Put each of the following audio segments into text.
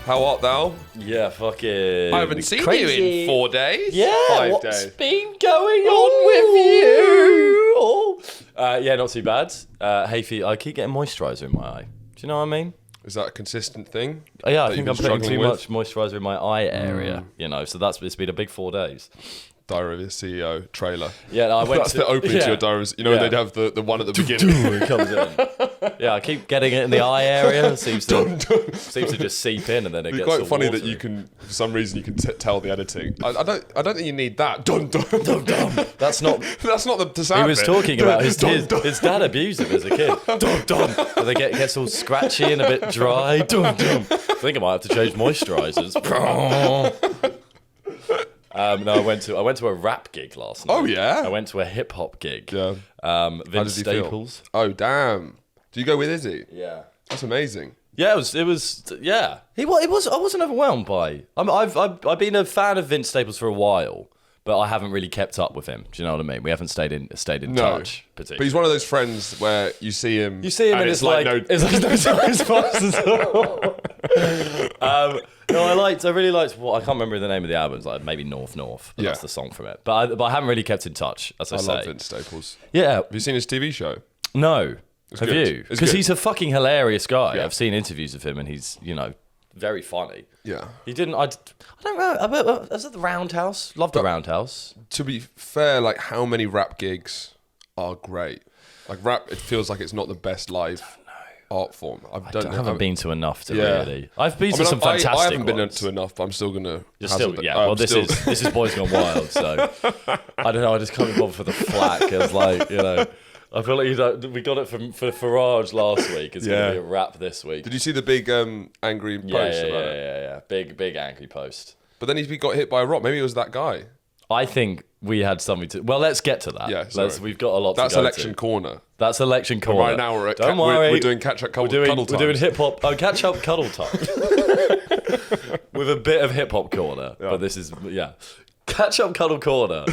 How art thou? Yeah, fucking. I haven't seen crazy. you in 4 days. Yeah, 5 what's days. been going on with you? Yeah, not too bad. Hay feet. I keep getting moisturiser in my eye. Do you know what I mean? Is that a consistent thing? Yeah, I that think you've I'm been putting too struggling much moisturiser in my eye area. You know, so it's been a big 4 days. Diary of the CEO trailer. Yeah, no, I went That's the opening to your diary. You know, Yeah. they'd have the one at the beginning. It comes in. Yeah, I keep getting it in the eye area. It seems to just seep in, and then it It's gets quite all funny watery. that you can, for some reason, you can tell the editing. I don't think you need that. Dun dun dun dun. That's not. That's not the sound. He was bit. talking about his Dun, dun. dad abused him as a kid. Dun, dun. And it gets all scratchy and a bit dry. Dun, dun. I think I might have to change moisturisers. No, I went to a rap gig last night. Oh yeah. I went to a hip hop gig. Yeah. Vince did you feel? Staples. Oh damn. Do you go with Izzy? Yeah. That's amazing. Yeah, it was. Yeah, it was. I wasn't overwhelmed by. I've been a fan of Vince Staples for a while, but I haven't really kept up with him. Do you know what I mean? We haven't stayed in touch, But particularly. he's one of those friends where you see him. You see him and it's like no time passes at all. No, I really liked. Well, I can't remember the name of the album. It's like maybe North, but Yeah. that's the song from it. But I haven't really kept in touch, as I say. love Vince Staples. Yeah, Have you seen his TV show? no. Have good. you? It's Because good. he's a fucking hilarious guy. Yeah. I've seen interviews of him, and he's very funny. Yeah. He didn't. I don't know. Was it the Roundhouse? Loved the Roundhouse. To be fair, like how many rap gigs are great? Like rap, it feels like it's not the best live art form. I haven't been to enough to Yeah. really. I've been to some I fantastic haven't been ones. to enough, but I'm still gonna. You're still, well, this is Boys Gone Wild, so I don't know. I just can't be bothered for the flack. It's like I feel like we got it for Farage last week. It's going to be a rap this week. Did you see the big angry post about it? Yeah. Big angry post. But then he got hit by a rock. Maybe it was that guy. I think we had something to. Well, let's get to that. Yeah, sorry. We've got a lot That's to go election to. corner. That's election corner. Right now we're at. Don't worry. We're doing catch up cuddle times. We're doing hip hop. Oh, catch up cuddle time. With a bit of hip hop corner, but this is catch up cuddle corner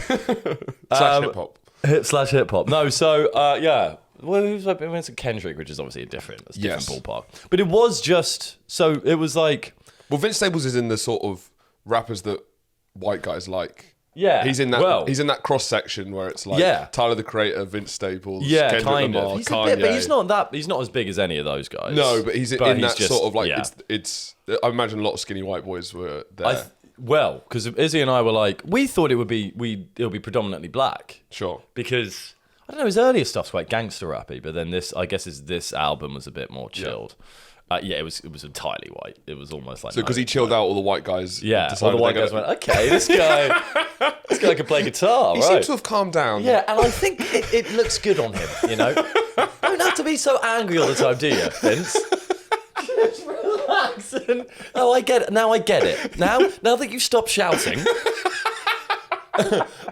slash hip hop. /hip hop. No, so yeah. Well, we went to Kendrick, which is obviously a different ballpark. But it was just so. It was like. Well, Vince Staples is in the sort of rappers that white guys like. Yeah, he's in that. He's in that cross section where it's like Tyler the Creator, Vince Staples, Kendrick Lamar, He's Kanye. But he's not that. He's not as big as any of those guys. No, but he's in that just, sort of like it's. I imagine a lot of skinny white boys were there. Well, because Izzy and I were like, we thought it would be predominantly black. Sure. Because I don't know, his earlier stuff's quite gangster rappy, but then this album was a bit more chilled. It was entirely white. It was almost like because he chilled out all the white guys. Yeah, all the white guys went, okay, this guy can play guitar. He right? seems to have calmed down. Yeah, and I think it looks good on him. You know, don't have to be so angry all the time, do you, Vince? Just relax. I get it. Now I get it. Now that you've stopped shouting.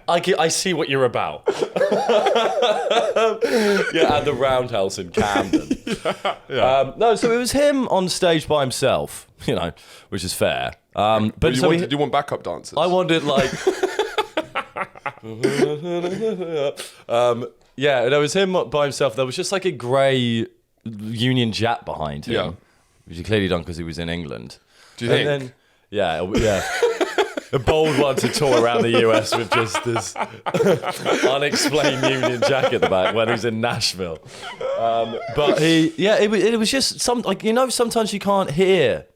I see what you're about. At the Roundhouse in Camden. No, so it was him on stage by himself, which is fair. But did you want backup dancers? I wanted like. It was him by himself. There was just like a grey Union Jack behind him, which he clearly done because he was in England. Do you think? Then, yeah. A bold one to tour around the US with just this unexplained Union Jack at the back when he's in Nashville. But it was just sometimes you can't hear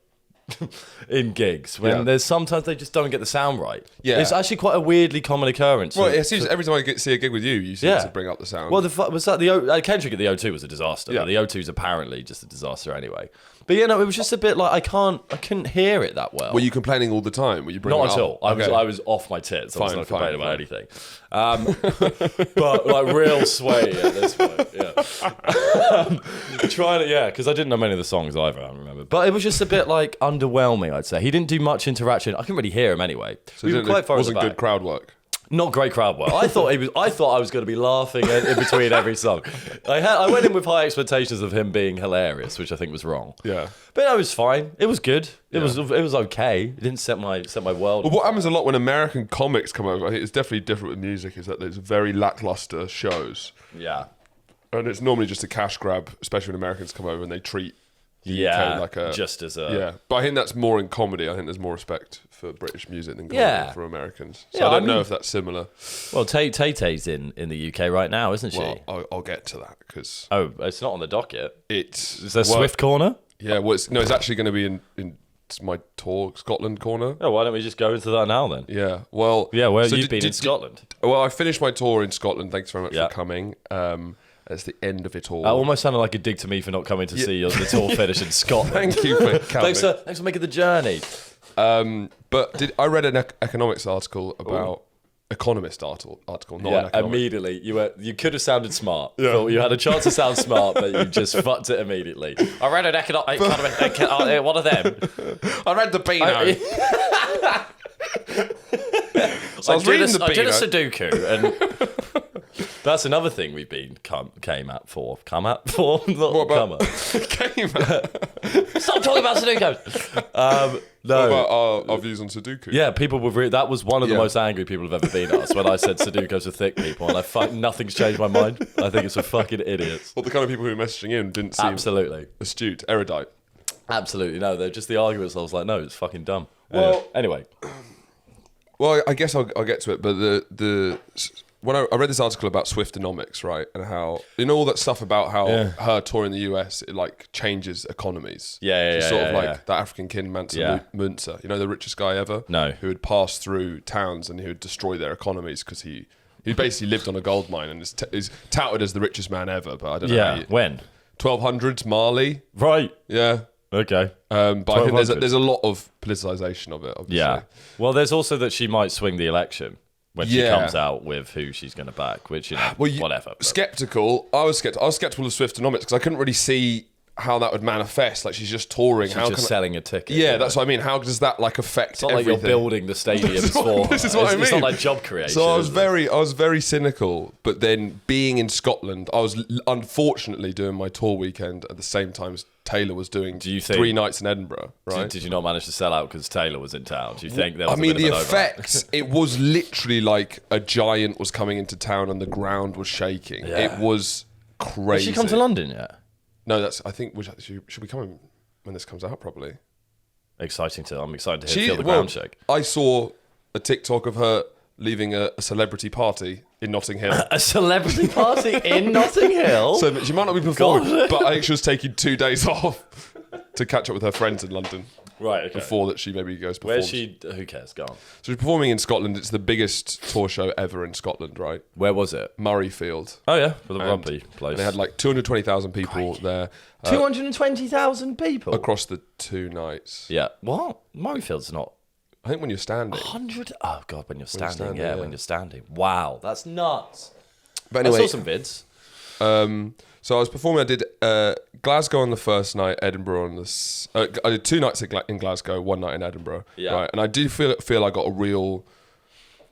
in gigs when there's sometimes they just don't get the sound right. Yeah, it's actually quite a weirdly common occurrence. Well, it seems every time I see a gig with you, you seem to bring up the sound. Well, was that Kendrick at the O2 was a disaster. Yeah. But the O2 is apparently just a disaster anyway. But it was just a bit like I couldn't hear it that well. Were you complaining all the time? Were you bringing Not it at up? all. I was off my tits. I was not complaining about anything. But like real sway at this point. Yeah. Trying to because I didn't know many of the songs either. I remember, but it was just a bit like underwhelming. I'd say he didn't do much interaction. I couldn't really hear him anyway. So we were quite far. Wasn't good crowd work. Not great crowd work. I thought I was going to be laughing in between every song. I went in with high expectations of him being hilarious, which I think was wrong. Yeah, but it was fine. It was good. It was okay. It didn't set my world. Well, what happens a lot when American comics come over, I think it's definitely different with music, is that there's very lackluster shows. Yeah, and it's normally just a cash grab, especially when Americans come over and they treat Yeah, UK, like a just as a... yeah. But I think that's more in comedy. I think there's more respect for British music than comedy for Americans. So Yeah, I don't know if that's similar. Well, Tay-Tay's in the UK right now, isn't she? Well, I'll get to that because it's not on the docket. Is there Swift Corner? Yeah, well, it's actually going to be in my tour, Scotland Corner. Oh, why don't we just go into that now then? Yeah, well... Yeah, where you've been in Scotland. Well, I finished my tour in Scotland. Thanks very much for coming. It's the end of it all. That almost sounded like a dig to me for not coming to see the tour finish in Scotland. Thank you for coming. Thanks for making the journey. But I read an economics article about... Economist article, not an economic. Immediately. You could have sounded smart. Yeah. You had a chance to sound smart, but you just fucked it immediately. I read an economic... One of them. I read the Beano. I did a Sudoku, and that's another thing we've been came at for. Come at for? What about came at? Stop talking about Sudoku. No. What about our views on Sudoku? Yeah, people were that was one of the most angry people have ever been at us when I said Sudoku's for thick people, and nothing's changed my mind. I think it's for fucking idiots. Well, the kind of people who were messaging in didn't seem astute, erudite. Absolutely, no. They're just the arguments. I was like, no, it's fucking dumb. Well, anyway. Well, I guess I'll get to it, but when I read this article about Swiftonomics, right, and how all that stuff about how her tour in the US it like changes economies. She's sort of like that African kin Mansa Musa, the richest guy ever. No, who would pass through towns and he would destroy their economies because he basically lived on a gold mine and is touted as the richest man ever. But I don't know. Yeah, when 1200s Mali, right? Yeah. Okay. But I think there's a lot of politicization of it, obviously. Yeah. Well, there's also that she might swing the election when she comes out with who she's going to back, which, whatever. But. Skeptical. I was skeptical of Swiftonomics because I couldn't really see how that would manifest. Like, she's just touring. She's just selling a ticket. Yeah, that's what I mean. How does that, affect It's not everything? like you're building the stadiums for This is what I mean. It's not like job creation. So I was very cynical, but then being in Scotland, I was unfortunately doing my tour weekend at the same time as Taylor was doing 3 nights in Edinburgh, right? Did you not manage to sell out because Taylor was in town? Do you think there was the effects, it was literally like a giant was coming into town and the ground was shaking. Yeah. It was crazy. Has she come to London yet? No, I think she'll be coming when this comes out, probably. I'm excited to feel the ground shake. I saw a TikTok of her leaving a celebrity party in Notting Hill. A celebrity party in Notting Hill? So she might not be performing, but I think she was taking 2 days off to catch up with her friends in London. Right, okay. Before that she maybe goes perform. Where's she? Who cares? Go on. So she's performing in Scotland. It's the biggest tour show ever in Scotland, right? Where was it? Murrayfield. Oh yeah, for the rugby place. And they had like 220,000 people there. 220,000 people? Across the 2 nights. Yeah. What? Murrayfield's not... I think when you're standing. 100? Oh God, when you're standing. When you're standing. Wow, that's nuts. But anyway, I saw some vids. So I was performing. I did Glasgow on the first night, Edinburgh on the. I did 2 nights in Glasgow, 1 night in Edinburgh. Yeah. Right, and I do feel I got a real,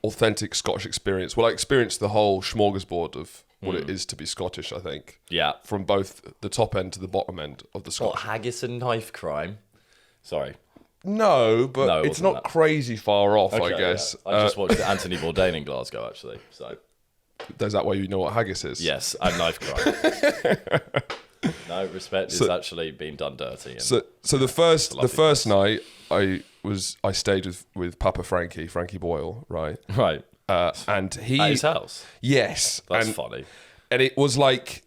authentic Scottish experience. Well, I experienced the whole smorgasbord of what it is to be Scottish. I think. Yeah. From both the top end to the bottom end of the Scottish. What, haggis and knife crime? Sorry. No, but it's not crazy far off. Okay, I guess. Yeah. I just watched Anthony Bourdain in Glasgow, actually. So. Is that why you know what haggis is? Yes, and knife crime. No, respect is actually being done dirty. So the first night I stayed with Papa Frankie Boyle, right? Right. And he at his house. Yes, that's funny. And it was like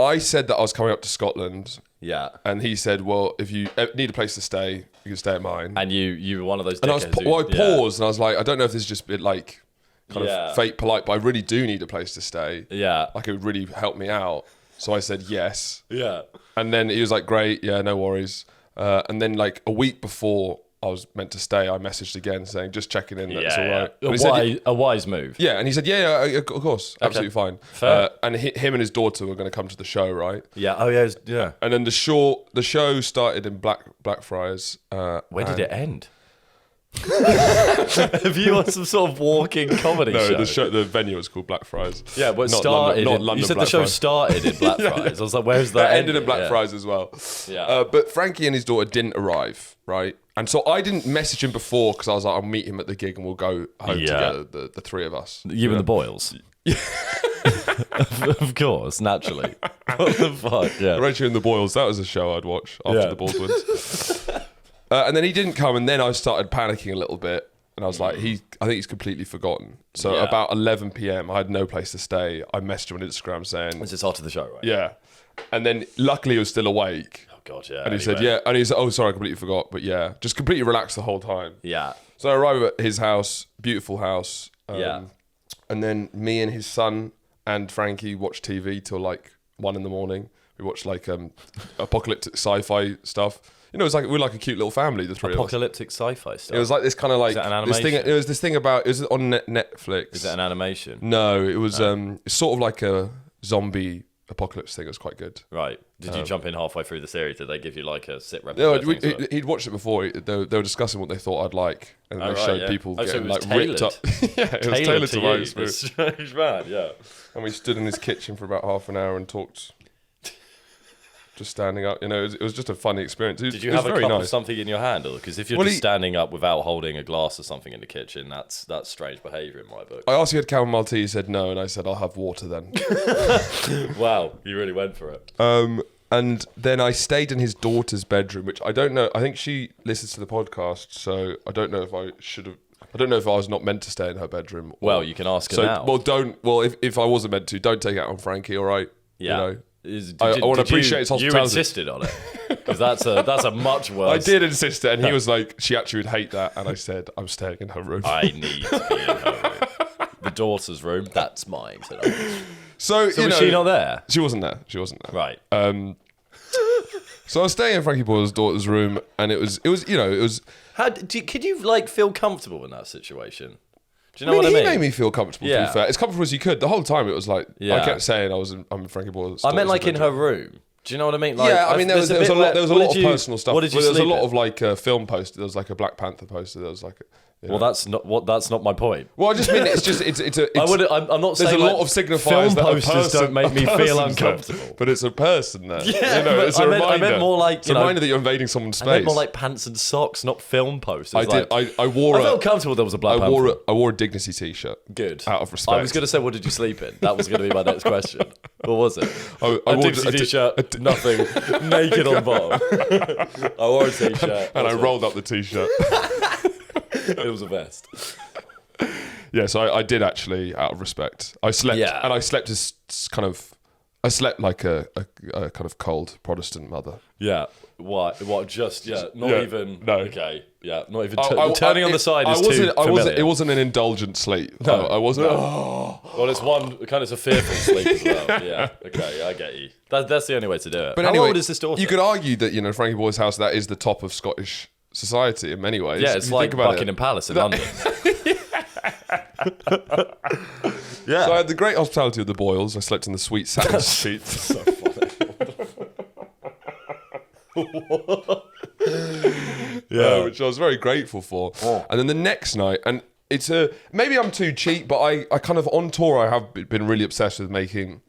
I said that I was coming up to Scotland. Yeah. And he said, "Well, if you need a place to stay, you can stay at mine." And you were one of those. And I paused and I was like, I don't know if this is just a bit like. Kind of fake polite, but I really do need a place to stay. Yeah. Like it would really help me out. So I said yes. Yeah. And then he was like, great, yeah, no worries. And then like a week before I was meant to stay, I messaged again saying, just checking in, that's all right. A wise move. Yeah, and he said, yeah, of course, absolutely fine. Fair. And him and his daughter were going to come to the show, right? Yeah, oh yeah, yeah. And then the show started in Blackfriars. Where did it end? Have you on some sort of walking comedy show? The venue was called Blackfriars. Yeah, but started. London you said the show started in Blackfriars. I was like, where's that? It ended in Blackfriars as well. Yeah. But Frankie and his daughter didn't arrive, right? And so I didn't message him before because I was like, I'll meet him at the gig and we'll go home together, the 3 of us. You and the Boyles. Of course, naturally. What the fuck? Yeah. Horatio and the Boyles, that was a show I'd watch after the Baldwins. And then he didn't come, and then I started panicking a little bit. And I was like, I think he's completely forgotten. So about 11 p.m, I had no place to stay. I messaged him on Instagram saying... This is after the show, right? Yeah. And then luckily he was still awake. Oh, God, yeah. And he said, yeah. And he said, oh, sorry, I completely forgot. But yeah, just completely relaxed the whole time. Yeah. So I arrived at his house, beautiful house. Yeah. And then me and his son and Frankie watched TV till like 1 a.m. We watched like apocalyptic sci-fi stuff. You know, it was like we're like a cute little family, the three of us. Apocalyptic sci-fi stuff. It was like this kind of like Is that an animation? it was this thing about, it was on Netflix. Is that an animation? No, it was it's sort of like a zombie apocalypse thing. It was quite good. Right. Did you jump in halfway through the series? Did they give you like a sit rep? No, he'd watched it before. They were discussing what they thought I'd like, and they showed people getting like ripped up. Yeah, it was tailored to my experience. Strange man, yeah. And we stood in his kitchen for about half an hour and talked. Just standing up, you know, it was just a funny experience. Did you have a cup of something in your hand? Because if you're just standing up without holding a glass or something in the kitchen, that's strange behaviour in my book. I asked if he had chamomile tea, he said no, and I said I'll have water then. Wow, you really went for it. And then I stayed in his daughter's bedroom, which I don't know. I think she listens to the podcast, so I don't know if I should have. I don't know if I was not meant to stay in her bedroom. Well, you can ask her now. Well, if I wasn't meant to, don't take it out on Frankie. All right. Yeah. You know? I want to appreciate his hospitality. You insisted on it because that's a much worse. I did insist, and he was like, she actually would hate that, and I said, I'm staying in her room. I need to be in her room. The daughter's room, that's mine tonight. So was she not there? She wasn't there. Right. So I was staying in Frankie Boyle's daughter's room, and it was. Could you like feel comfortable in that situation? Do you know what I mean? He made me feel comfortable, to be fair. As comfortable as you could. The whole time it was like, I kept saying I'm in Frankie Boyle's. I meant like in her room. Do you know what I mean? Like, yeah, I mean, there was a lot of personal stuff. What did you There was a sleep lot in? of like film posters. There was like a Black Panther poster. There was like Well, that's not my point. Well, I just mean I'm not saying there's a lot of signifiers film that posters don't make me feel uncomfortable. There, but it's a person there. Yeah, you know, it's a reminder. I meant more like it's a reminder that you're invading someone's space. I meant more like pants and socks, not film posters. I felt comfortable. There was a Black Panther. I wore a Dignity t-shirt. Good. Out of respect. I was going to say, what did you sleep in? That was going to be my next question. What was it? I wore a t-shirt, nothing, naked on bottom. I wore a t-shirt. And I rolled up the t-shirt. It was a vest. Yeah, so I did actually, out of respect. I slept, and I slept as kind of, I slept like a kind of cold Protestant mother. Yeah. What? Just not even. No. Okay. Yeah. Not even turning on the side is too familiar. It wasn't an indulgent sleep. No, I wasn't. No. Well, it's one kind of a fearful sleep as well. Yeah. Okay, I get you. That's the only way to do it. But How anyway, old is this daughter? You could argue that Frankie Boyle's house, that is the top of Scottish society in many ways. Yeah, it's like Buckingham Palace in London. Yeah. So I had the great hospitality of the Boyles. I slept in the sweet satin sheets. So funny. Which I was very grateful for. Oh. And then the next night, and it's maybe I'm too cheap, but I kind of on tour I have been really obsessed with making.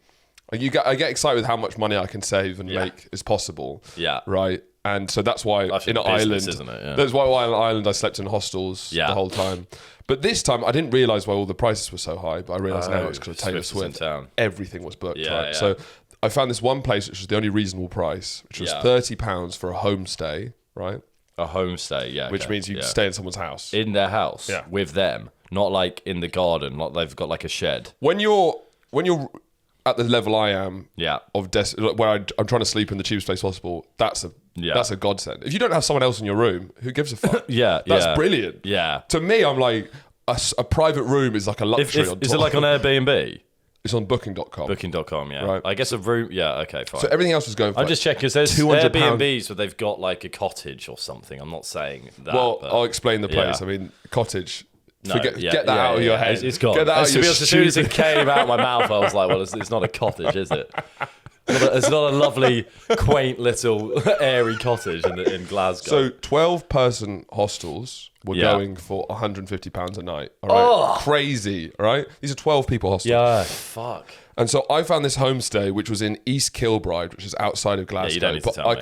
I get excited with how much money I can save and make as possible. Yeah. Right. And so that's why in Ireland, isn't it? Yeah. That's why in Ireland I slept in hostels the whole time. But this time I didn't realise why all the prices were so high. But I realise now it's because of Taylor Swift. Everything was booked. Right. Yeah. So I found this one place which was the only reasonable price, which was £30 for a homestay. Right. A homestay, yeah. Which means you stay in someone's house. In their house, with them, not like in the garden, like they've got like a shed. When you're at the level I am, of where I'm trying to sleep in the cheapest place possible, that's a godsend. If you don't have someone else in your room, who gives a fuck? That's brilliant. Yeah. To me, I'm like a private room is like a luxury. Is it like on Airbnb? It's on Booking.com. Booking.com, yeah. Right. I guess a room, okay, fine. So everything else was going for I'm just checking, because there's Airbnbs where they've got like a cottage or something. I'm not saying that. Well, I'll explain the place. I mean, cottage. Get that out of your head. It's gone. Get that out of your as soon as it came out of my mouth, I was like, well, it's not a cottage, is it? It's not a lovely, quaint little airy cottage in Glasgow. So 12-person hostels were going for £150 a night. All right? Crazy, right? These are 12 people hostels. Yeah, fuck. And so I found this homestay which was in East Kilbride, which is outside of Glasgow. Yeah, you don't need to tell me.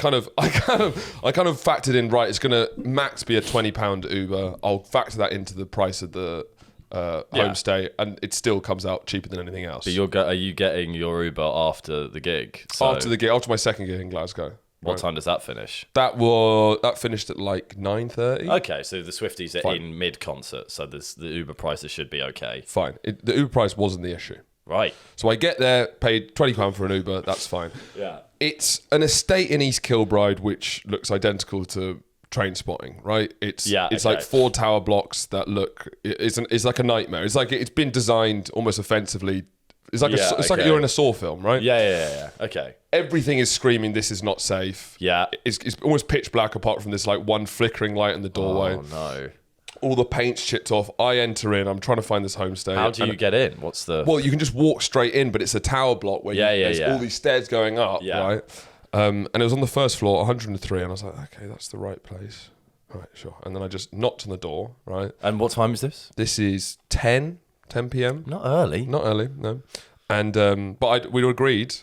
I kind of factored in, right, it's gonna max be a £20 Uber. I'll factor that into the price of the homestay, and it still comes out cheaper than anything else. But are you getting your Uber after the gig? After my second gig in Glasgow. What time does that finish? That finished at like 9:30. Okay, so the Swifties are in mid-concert, so the Uber prices should be okay. Fine. The Uber price wasn't the issue. Right. So I get there, paid £20 for an Uber, that's fine. Yeah. It's an estate in East Kilbride which looks identical to Train Spotting, right? It's like 4 tower blocks that look, it's like a nightmare. It's like it's been designed almost offensively. It's like you're in a Saw film, right? Yeah. Okay. Everything is screaming, this is not safe. Yeah. It's almost pitch black apart from this like one flickering light in the doorway. Oh no. All the paint's chipped off. I enter in. I'm trying to find this homestay. How do you get in? What's the... Well, you can just walk straight in, but it's a tower block where there's all these stairs going up, right? And it was on the first floor, 103, and I was like, okay, that's the right place. All right, sure. And then I just knocked on the door, right? And what time is this? This is 10 p.m. Not early. Not early, no. And but we agreed.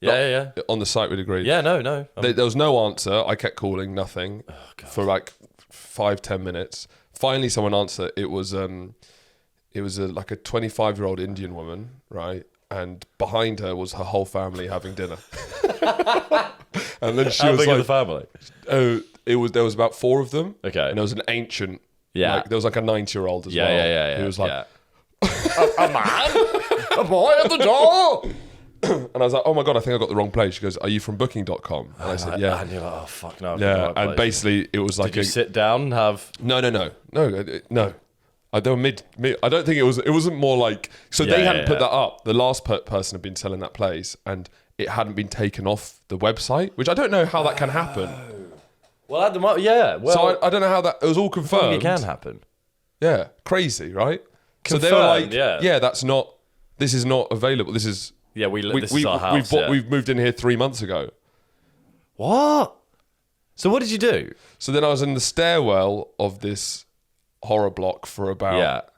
Yeah. On the site, we'd agreed. Yeah, no. There was no answer. I kept calling, nothing, for like 5-10 minutes. Finally, someone answered. It was like a 25-year-old Indian woman, right? And behind her was her whole family having dinner. And then she How was big like, of the family? Oh, there was about 4 of them. Okay. And there was an ancient. Yeah. Like, there was like a 90-year-old as well. Yeah. Who was like, a man, a boy at the door. And I was like, oh my God, I think I got the wrong place. She goes, are you from booking.com? And I said, yeah. And you're like, oh fuck no. Yeah. And basically it was like Did you sit down and have... No. They were mid. I don't think it wasn't more like... So they hadn't put that up. The last person had been selling that place and it hadn't been taken off the website, which I don't know how that can happen. Well, at the moment, yeah. Well, so I don't know how that... It was all confirmed. It can happen. Yeah. Crazy, right? Confirmed, so they were like, yeah, that's not... This is not available. This is... Yeah, this is our house. We've moved in here 3 months ago. What? So what did you do? So then I was in the stairwell of this horror block for about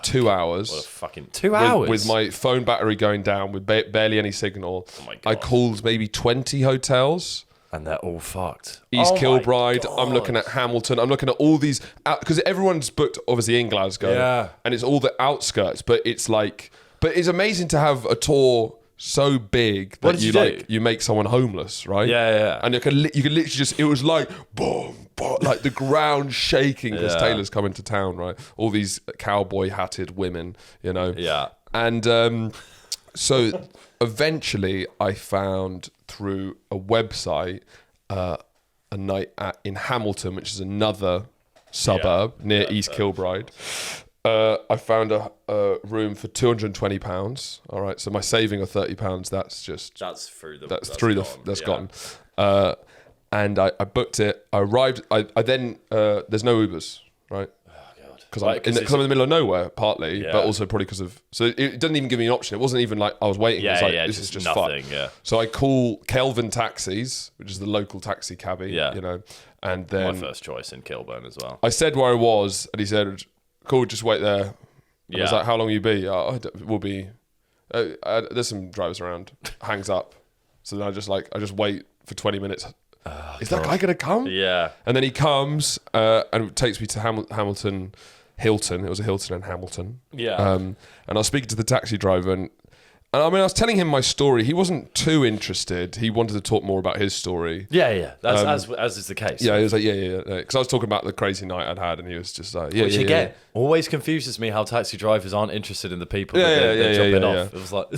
2 hours. What a fucking 2 hours? With my phone battery going down, with barely any signal. Oh my God. I called maybe 20 hotels. And they're all fucked. East Kilbride. I'm looking at Hamilton. I'm looking at all these... Because everyone's booked, obviously, in Glasgow. Yeah. And it's all the outskirts. But it's like... But it's amazing to have a tour so big that you make someone homeless, right? Yeah. And you can literally just... It was like... Boom, boom, like the ground shaking because Taylor's coming to town, right? All these cowboy-hatted women, you know? Yeah. And so eventually I found through a website a night in Hamilton, which is another suburb near East Kilbride. I found a room for £220. All right, so my saving of £30. That's gone. And I booked it. I arrived. I then there's no Ubers, right? Because I'm in the middle of nowhere, partly, but also probably because of... So it doesn't even give me an option. It wasn't even like I was waiting. It was like, this is just nothing, fun. Yeah. So I call Kelvin Taxis, which is the local taxi cabbie, you know, and then... My first choice in Kilburn as well. I said where I was, and he said, cool, just wait there. And I was like, how long will you be? We'll be... there's some drivers around. Hangs up. So then I just wait for 20 minutes. Is that guy going to come? Yeah. And then he comes and takes me to Hamilton Hilton. It was a Hilton in Hamilton. Yeah. And I was speaking to the taxi driver and I mean, I was telling him my story. He wasn't too interested. He wanted to talk more about his story. Yeah. That's as is the case. Yeah, he was like, yeah. Because I was talking about the crazy night I'd had and he was just like, Which again, always confuses me how taxi drivers aren't interested in the people they're jumping off. It was like...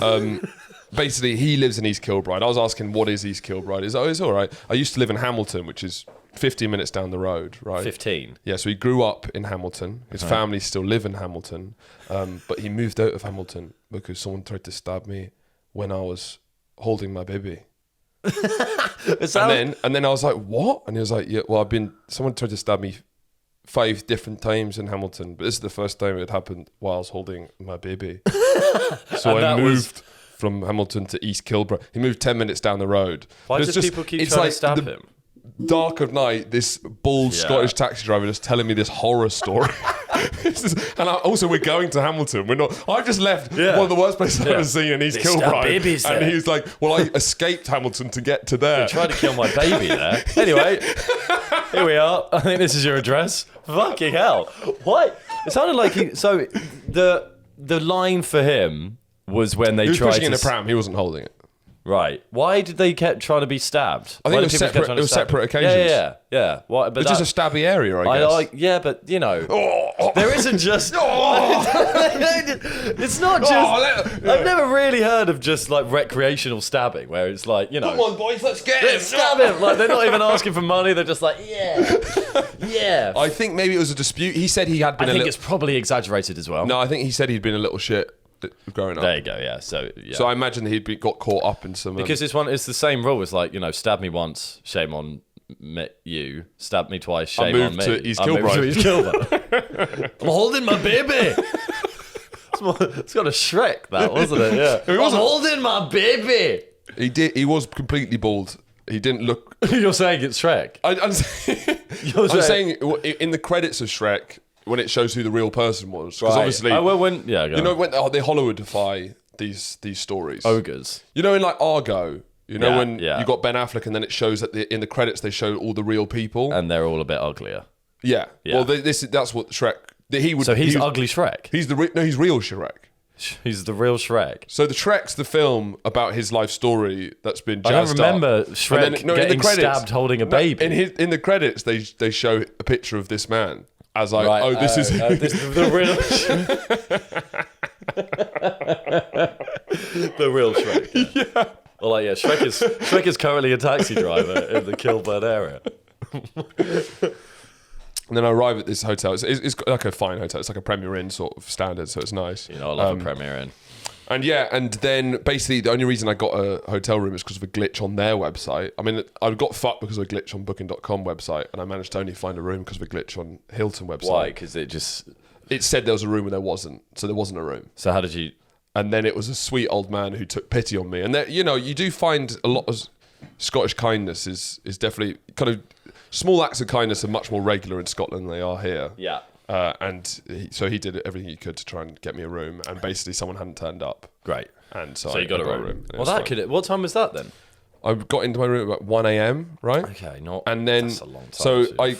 basically, he lives in East Kilbride. I was asking, what is East Kilbride? He's like, it's all right. I used to live in Hamilton, which is 15 minutes down the road, right? 15? Yeah, so he grew up in Hamilton. His family still live in Hamilton. But he moved out of Hamilton because someone tried to stab me when I was holding my baby. And then I was like, what? And he was like, yeah, well, someone tried to stab me 5 different times in Hamilton, but this is the first time it happened while I was holding my baby. So I moved... from Hamilton to East Kilbride. He moved 10 minutes down the road. Why do people keep trying to stab him? Dark of night, this bald Scottish taxi driver just telling me this horror story. Also, we're going to Hamilton. We're not. I've just left one of the worst places I've ever seen in East Kilbride. And he was like, well, I escaped Hamilton to get to there. They tried to kill my baby there. Anyway. Here we are. I think this is your address. Fucking hell. What? It sounded like so the line for him was when they He was tried pushing to... in a pram. He wasn't holding it. Right. Why did they kept trying to be stabbed? I think it was separate. It was separate occasions. Yeah. What? But it's just a stabby area, I guess. Yeah, but you know, there isn't just. It's not just. I've never really heard of just like recreational stabbing, where it's like, you know, come on, boys, let's get him. Stab him. Like they're not even asking for money. They're just like, yeah. I think maybe it was a dispute. He said he had been. I think it's probably exaggerated as well. No, I think he said he'd been a little shit growing up. There you go. Yeah. So I imagine that got caught up in some. Because it's the same rule. It's like, you know, stab me once, shame on you. Stab me twice, shame on me. East Kilbride. I'm holding my baby. It's got a Shrek, that, wasn't it? Yeah. I'm holding my baby. He was completely bald. He didn't look. You're saying it's Shrek. I'm saying in the credits of Shrek, when it shows who the real person was, because obviously, when they Hollywoodify these stories, ogres. You know, in like Argo, you know, when you got Ben Affleck, and then it shows that in the credits they show all the real people, and they're all a bit uglier. Yeah. Well, that's what Shrek. He's ugly Shrek. He's real Shrek. He's the real Shrek. So the Shrek's the film about his life story that's been jazzed up. I don't remember Shrek getting stabbed holding a baby. In the credits, they show a picture of this man as like, this is the real the real Shrek. Yeah. Well, like, Shrek is currently a taxi driver in the Kilburn area. And then I arrive at this hotel. It's like a fine hotel. It's like a Premier Inn sort of standard, so it's nice. You know, I love a Premier Inn. And then basically the only reason I got a hotel room is because of a glitch on their website. I mean, I got fucked because of a glitch on Booking.com website, and I managed to only find a room because of a glitch on Hilton website. Why? Because it said there was a room and there wasn't, so there wasn't a room. So how did you? And then it was a sweet old man who took pity on me. And there, you know, you do find a lot of Scottish kindness is definitely kind of. Small acts of kindness are much more regular in Scotland than they are here. Yeah. So he did everything he could to try and get me a room, and basically someone hadn't turned up. Great. And so you got a room. Well, what time was that then? I got into my room at 1 a.m. Right. Okay. That's a long time. So I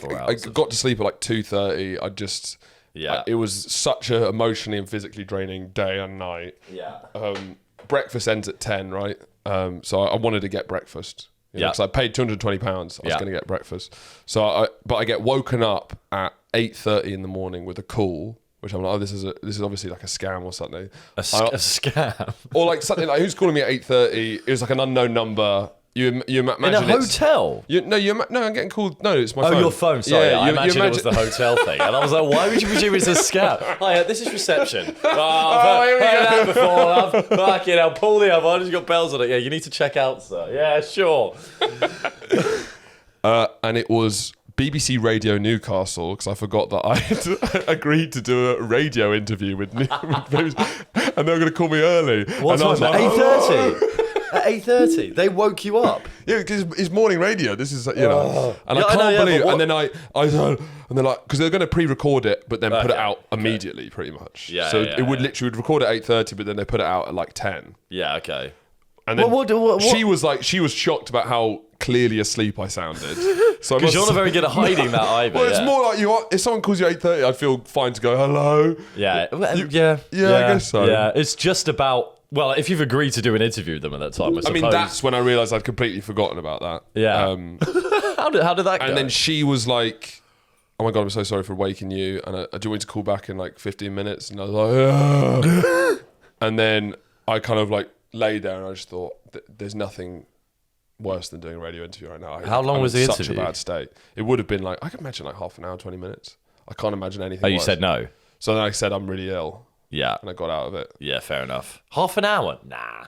got to sleep at like 2:30. It was such an emotionally and physically draining day and night. Yeah. Breakfast ends at 10. Right. So I wanted to get breakfast. Because I paid £220, I was going to get breakfast. But I get woken up at 8:30 in the morning with a call, which I'm like, this is obviously like a scam or something. A scam, or like something like, who's calling me at 8:30? It was like an unknown number. You imagine in a hotel? I'm getting called. No, it's my phone. Oh, your phone. Sorry, I imagine it was the hotel thing, and I was like, why would you presume it's a scam? Hi, this is reception. I've heard that before. I'll pull the other one. It's got bells on it. Yeah, you need to check out, sir. Yeah, sure. And it was BBC Radio Newcastle, because I forgot that I had agreed to do a radio interview with BBC, and they were going to call me early. What time? At 8:30. At 8:30, they woke you up. Yeah, because it's morning radio. This is, you know, and I can't believe. And then I and they're like, because they're going to pre-record it, but then put it out immediately, pretty much. Yeah. So it would literally record at 8:30, but then they put it out at like 10. Yeah. Okay. And then she was shocked about how clearly asleep I sounded. So because you're not very good at hiding that either. Well, it's more like if someone calls you 8:30, I feel fine to go hello. Yeah. Yeah, I guess so. Yeah, it's just about. Well, if you've agreed to do an interview with them at that time, I suppose. I mean, that's when I realised I'd completely forgotten about that. Yeah. How did that go? And then she was like, oh my God, I'm so sorry for waking you. And I do want to call back in like 15 minutes. And I was like, and then I kind of like lay there and I just thought, there's nothing worse than doing a radio interview right now. How long was the interview? Such a bad state. It would have been like, I could imagine like half an hour, 20 minutes. I can't imagine anything worse. You said no? So then I said, I'm really ill. Yeah. And I got out of it. Yeah, fair enough. Half an hour? Nah.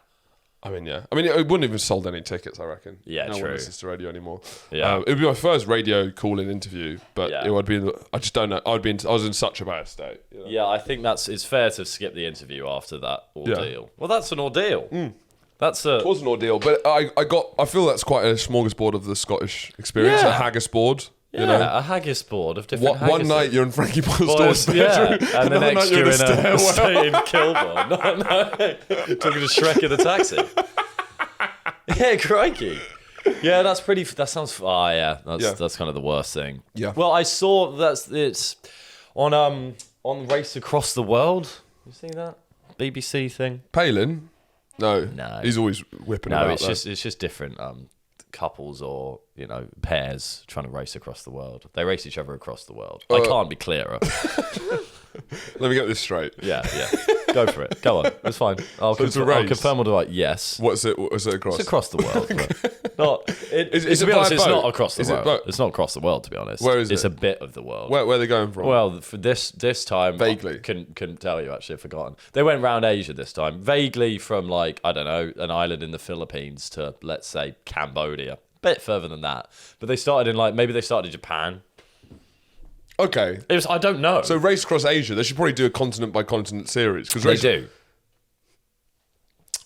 I mean, yeah. I mean, it wouldn't have even sold any tickets, I reckon. Yeah, no true. one listens to radio anymore. Yeah. It would be my first radio call-in interview, but it would be. I just don't know. I was in such a bad state. You know? Yeah, I think it's fair to skip the interview after that ordeal. Yeah. Well, that's an ordeal. It was an ordeal, but I feel that's quite a smorgasbord of the Scottish experience, a haggis board. Yeah, you know? a haggis board of different haggises. One night you're in Frankie Boyle's bedroom, and the next you're in a stay in Kilburn. No, talking to Shrek in a taxi. Yeah, crikey. Yeah, that's pretty. That sounds. Oh yeah, that's kind of the worst thing. Yeah. Well, I saw it's on Race Across the World. You see that BBC thing? Palin? No. He's always whipping about. No, it's just different couples or pairs trying to race across the world. They race each other across the world. I can't be clearer. Let me get this straight. Yeah. Go for it. Go on. It's fine. I'll confirm or do I? Yes. What's it across? It's across the world. Is to be honest, it's not across the Is world. It's not across the world, to be honest. Where is it? It's a bit of the world. Where are they going from? Well, for this time, vaguely. I couldn't tell you, actually. I've forgotten. They went round Asia this time. Vaguely from, like, I don't know, an island in the Philippines to, let's say, Cambodia. A bit further than that. But they started in, maybe they started in Japan. Okay. I don't know. So Race Across Asia, they should probably do a continent by continent series. They do.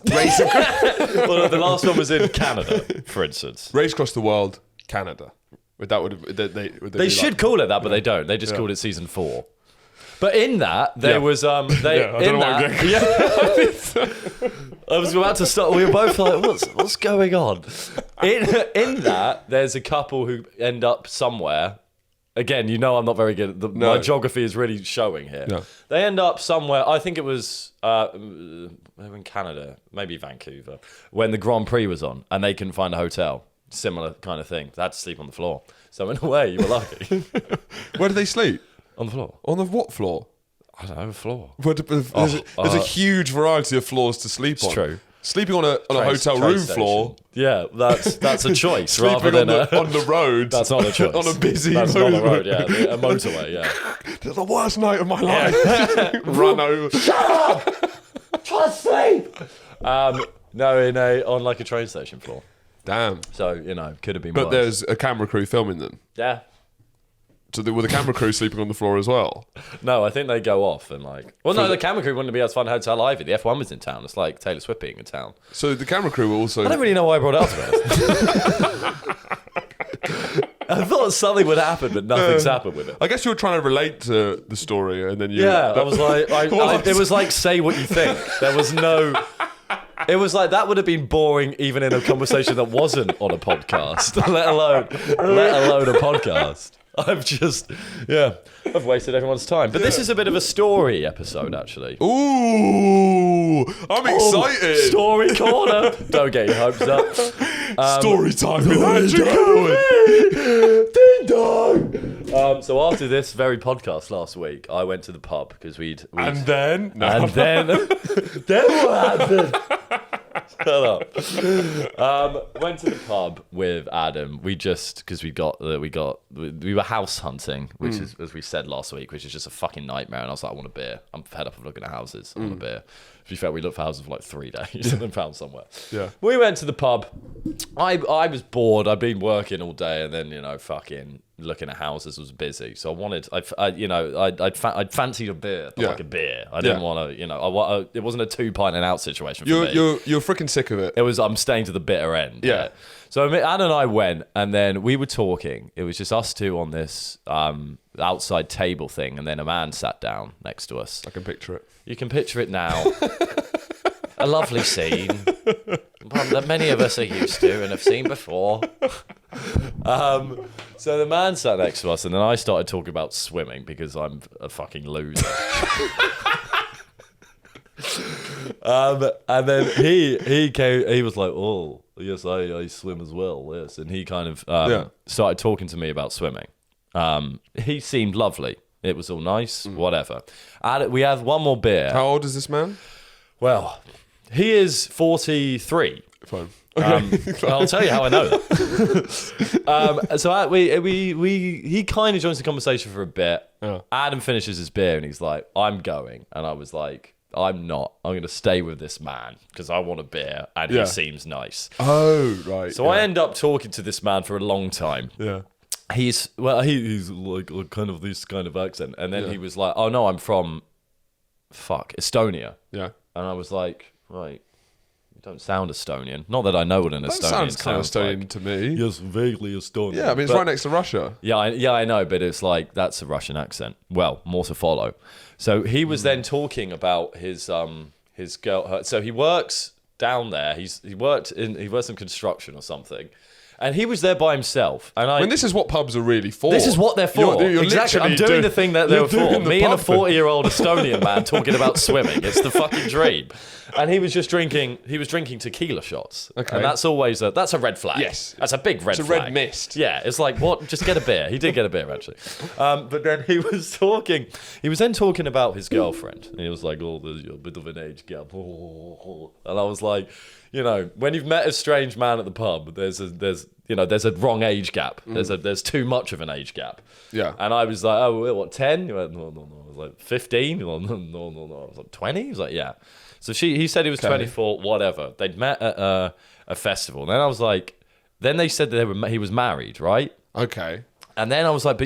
Well, the last one was in Canada, for instance. Race Across the World, Canada. They should call it that, but they don't. They just called it season 4. But in that, there was I was about to start. We were both like, "What's going on?" In that, there's a couple who end up somewhere. Again, I'm not very good. My geography is really showing here. No. They end up somewhere. I think it was in Canada, maybe Vancouver, when the Grand Prix was on, and they couldn't find a hotel. Similar kind of thing. They had to sleep on the floor. So in a way, you were lucky. Where do they sleep? On the floor. On the what floor? I don't know, a floor. There's a huge variety of floors to sleep on. It's true. Sleeping on a hotel room station. Floor. Yeah, that's a choice rather than on the road. That's not a choice. On a busy that's motorway. Not a road, yeah. A motorway, yeah. It's the worst night of my life. Run over. Shut up! Try to sleep! No, on like a train station floor. Damn. So, could have been But worse. there's a camera crew filming them. Yeah. So were the camera crew sleeping on the floor as well? No, I think they go off and the camera crew wouldn't be able to find a hotel either. The F1 was in town. It's like Taylor Swift being in town. So the camera crew were also... I don't really know why I brought it up, to be honest. I thought something would happen, but nothing's happened with it. I guess you were trying to relate to the story and then you... Yeah, I was like... it was like, say what you think. There was no... It was like, that would have been boring even in a conversation that wasn't on a podcast, let alone a podcast. I've wasted everyone's time. But this is a bit of a story episode, actually. Ooh, I'm excited. Story corner. Don't get your hopes up. Story time with Andrew Cohen. Ding dong. So after this very podcast last week, I went to the pub because we'd and then then what happened? Shut up. Went to the pub with Adam. Because we were house hunting, which is, as we said last week, which is just a fucking nightmare. And I was like, I want a beer. I'm fed up of looking at houses. I want a beer. To be fair, we looked for houses for like 3 days and then found somewhere. Yeah. We went to the pub. I was bored. I'd been working all day, and then fucking looking at houses was busy. So I wanted, I'd fancied a beer, but like a beer. I didn't want to, it wasn't a 2 pint and out situation for me. You're freaking sick of it. It was, I'm staying to the bitter end. Yeah. So Anne and I went, and then we were talking. It was just us two on this outside table thing, and then a man sat down next to us. I can picture it. You can picture it now. A lovely scene. One that many of us are used to and have seen before. So the man sat next to us, and then I started talking about swimming because I'm a fucking loser. And then he came. He was like, "Oh, yes, I swim as well." Yes, and he kind of started talking to me about swimming. He seemed lovely. It was all nice, whatever. And we have one more beer. How old is this man? Well, he is 43. Fine. Okay. I'll tell you how I know that. So he kind of joins the conversation for a bit. Yeah. Adam finishes his beer and he's like, "I'm going," and I was like, "I'm not. I'm going to stay with this man because I want a beer and he seems nice." Oh, right. So I end up talking to this man for a long time. Yeah. He's like kind of this kind of accent, and then he was like, "Oh no, I'm from Estonia." Yeah. And I was like, "Right, you don't sound Estonian." Not that I know what an Estonian sounds Estonian like. to me. Yes, vaguely Estonian. Yeah, I mean it's right next to Russia. Yeah, I know, but it's like that's a Russian accent. Well, more to follow. So he was then talking about his girl. So he works down there. He works in construction or something. And he was there by himself. And I mean, this is what pubs are really for. This is what they're for. You're exactly. I'm doing the thing that they're for. Me and a 40-year-old Estonian man talking about swimming. It's the fucking dream. And he was just drinking. He was drinking tequila shots. Okay. And that's always that's a red flag. Yes. That's a big red flag. It's a red mist. Yeah. It's like, what? Just get a beer. He did get a beer actually. But then he was talking. He was then talking about his girlfriend. And he was like, "Oh, there's a bit of an age gap." And I was like, you know, when you've met a strange man at the pub, there's a wrong age gap. There's too much of an age gap. Yeah. And I was like, oh, what, 10? He went, no. I was like, 15? He went, no. I was like, 20? He was like, yeah. So he said he was 24, whatever. They'd met at a festival. And then I was like, then they said that he was married, right? Okay. And then I was like,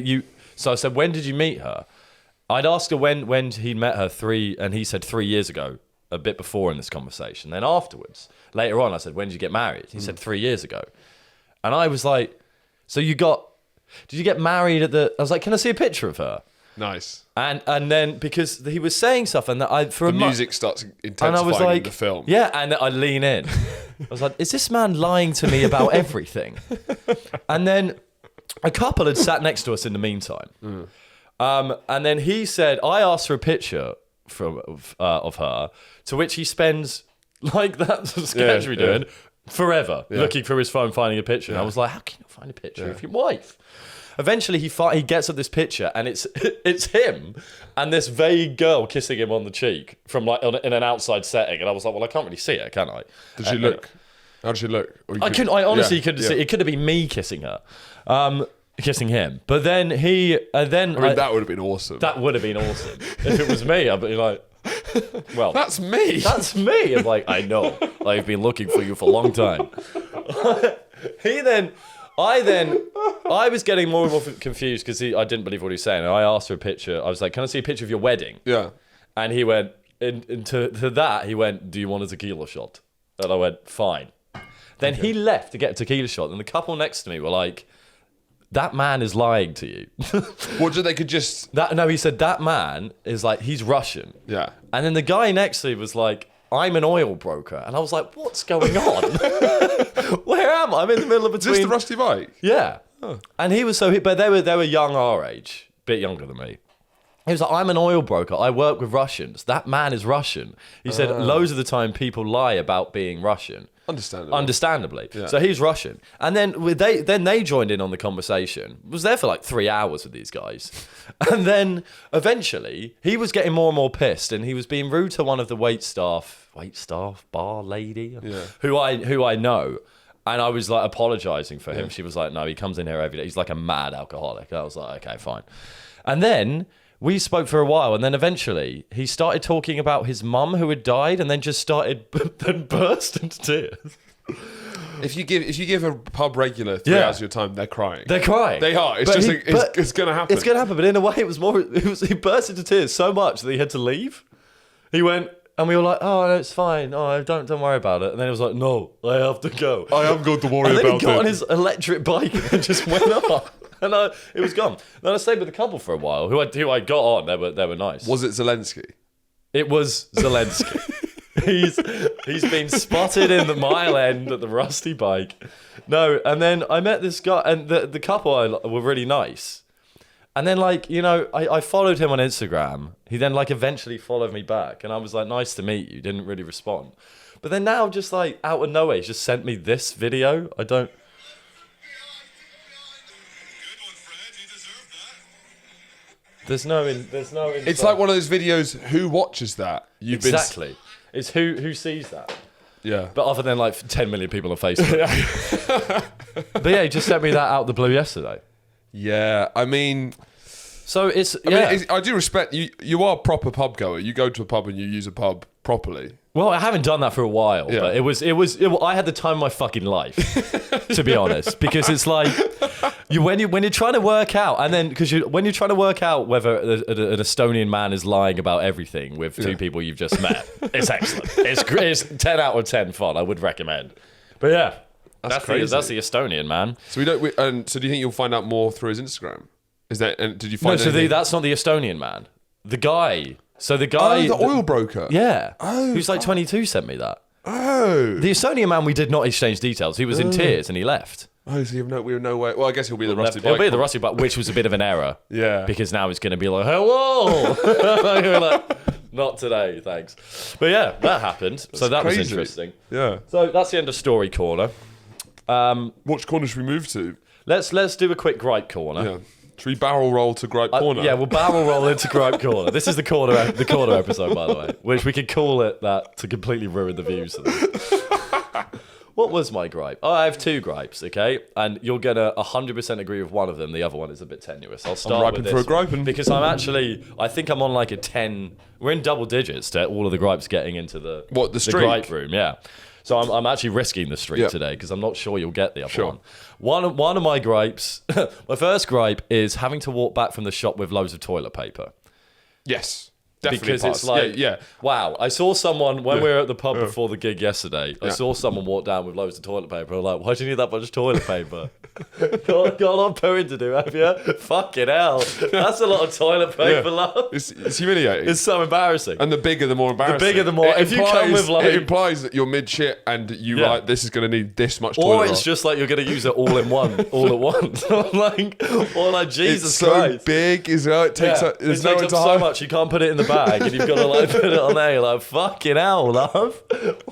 so I said, when did you meet her? I'd asked her when he met her and he said 3 years ago, a bit before in this conversation. Then afterwards, later on, I said, when did you get married? He said 3 years ago. And I was like, so did you get married I was like, can I see a picture of her? Nice. And then because he was saying stuff and the music starts intensifying and I was like, in the film. Yeah, and I lean in. I was like, is this man lying to me about everything? And then a couple had sat next to us in the meantime. And then he said, I asked for a picture of her, to which he spends, like that sketch we're doing, forever looking through his phone, finding a picture. And I was like, how can you find a picture of your wife? Eventually, he gets up this picture, and it's him and this vague girl kissing him on the cheek from like in an outside setting. And I was like, well, I can't really see her, can I? Did she look? How did she look? I honestly couldn't see. It could have been me kissing her. Kissing him, but then that would have been awesome. That would have been awesome if it was me. I'd be like, well, that's me. That's me. I'm like, I know. I've been looking for you for a long time. I was getting more and more confused because I didn't believe what he was saying. And I asked for a picture. I was like, can I see a picture of your wedding? Yeah. And he went to that. He went, do you want a tequila shot? And I went, fine. Then he left to get a tequila shot, and the couple next to me were like, that man is lying to you. They could just... No, he said, that man is like, he's Russian. Yeah. And then the guy next to me was like, I'm an oil broker. And I was like, what's going on? Where am I? I'm in the middle of between... Is this the rusty bike? Yeah. Oh. And he was but they were young our age, a bit younger than me. He was like, I'm an oil broker. I work with Russians. That man is Russian. He said, loads of the time people lie about being Russian. Understandably. Yeah. So he's Russian. And then they joined in on the conversation. Was there for like 3 hours with these guys. And then eventually he was getting more and more pissed, and he was being rude to one of the wait staff bar lady who I know. And I was like apologizing for him. She was like, no, he comes in here every day. He's like a mad alcoholic. I was like, okay, fine. And then we spoke for a while, and then eventually he started talking about his mum who had died, and then just then burst into tears. If you give a pub regular 3 hours of your time, they're crying. They're crying. They are. It's it's going to happen. It's going to happen, but in a way, he burst into tears so much that he had to leave. He went, and we were like, oh, no, it's fine. Oh, don't worry about it. And then he was like, no, I have to go. I am going to worry about it. And then he got on his electric bike and just went off. And it was gone. Then I stayed with a couple for a while who I got on. They were nice. Was it Zelensky? It was Zelensky. he's been spotted in the Mile End at the rusty bike. No, and then I met this guy, and the couple were really nice. And then I followed him on Instagram. He then eventually followed me back, and I was like, nice to meet you. Didn't really respond. But then now just out of nowhere, he just sent me this video. I don't. There's no. It's like one of those videos. Who watches that? Exactly. It's who sees that. Yeah. But other than 10 million people on Facebook. But yeah, he just sent me that out the blue yesterday. Yeah, I mean. So it's I do respect you. You are a proper pub goer. You go to a pub and you use a pub properly. Well, I haven't done that for a while, but it was. I had the time of my fucking life, to be honest, because it's like when you're trying to work out, and then when you're trying to work out whether an Estonian man is lying about everything with two people you've just met, it's excellent. It's 10 out of 10 fun. I would recommend. But yeah, that's crazy. That's the Estonian man. So so do you think you'll find out more through his Instagram? Is that? And did you find? No, so that's not the Estonian man. The guy. So the guy... Oh, the oil broker. Yeah. Oh. Who's 22 sent me that. Oh. The Estonian man, we did not exchange details. He was in tears and he left. Oh, so we have no way. Well, I guess he'll be the rusty bike. He'll be the rusty bike, which was a bit of an error. Yeah. Because now he's going to be like, hello. You're like, not today, thanks. But yeah, that happened. So that was interesting. Yeah. So that's the end of Story Corner. Which corner should we move to? Let's do a quick Gripe Corner. Yeah. Should we barrel roll to Gripe Corner? Yeah, we'll barrel roll into Gripe Corner. This is the corner episode, by the way, which we could call it that to completely ruin the views of this. What was my gripe? Oh, I have 2 gripes, okay? And you're going to 100% agree with one of them. The other one is a bit tenuous. I'll start with this for a gripe. because I think I'm on like a 10. We're in double digits to all of the gripes getting into the gripe room, yeah. So I'm actually risking the streak today because I'm not sure you'll get the other one. One of my gripes, my first gripe is having to walk back from the shop with loads of toilet paper. Yes. Definitely because it's like, wow. I saw someone when we were at the pub before the gig yesterday. I saw someone walk down with loads of toilet paper. I'm like, why do you need that much toilet paper? got a lot of pooing to do, have you? Fucking hell, that's a lot of toilet paper, love. It's humiliating. It's so embarrassing. And the bigger, the more embarrassing. The bigger, the more. If you come with like, it implies that you're mid shit and you like this is going to need this much toilet. Or it's just like you're going to use it all in one, all at once. like Jesus Christ. It's so big as well. It takes up, there's no so much you can't put it in the bag, and you've got to like put it on there. You're like, fucking hell, love.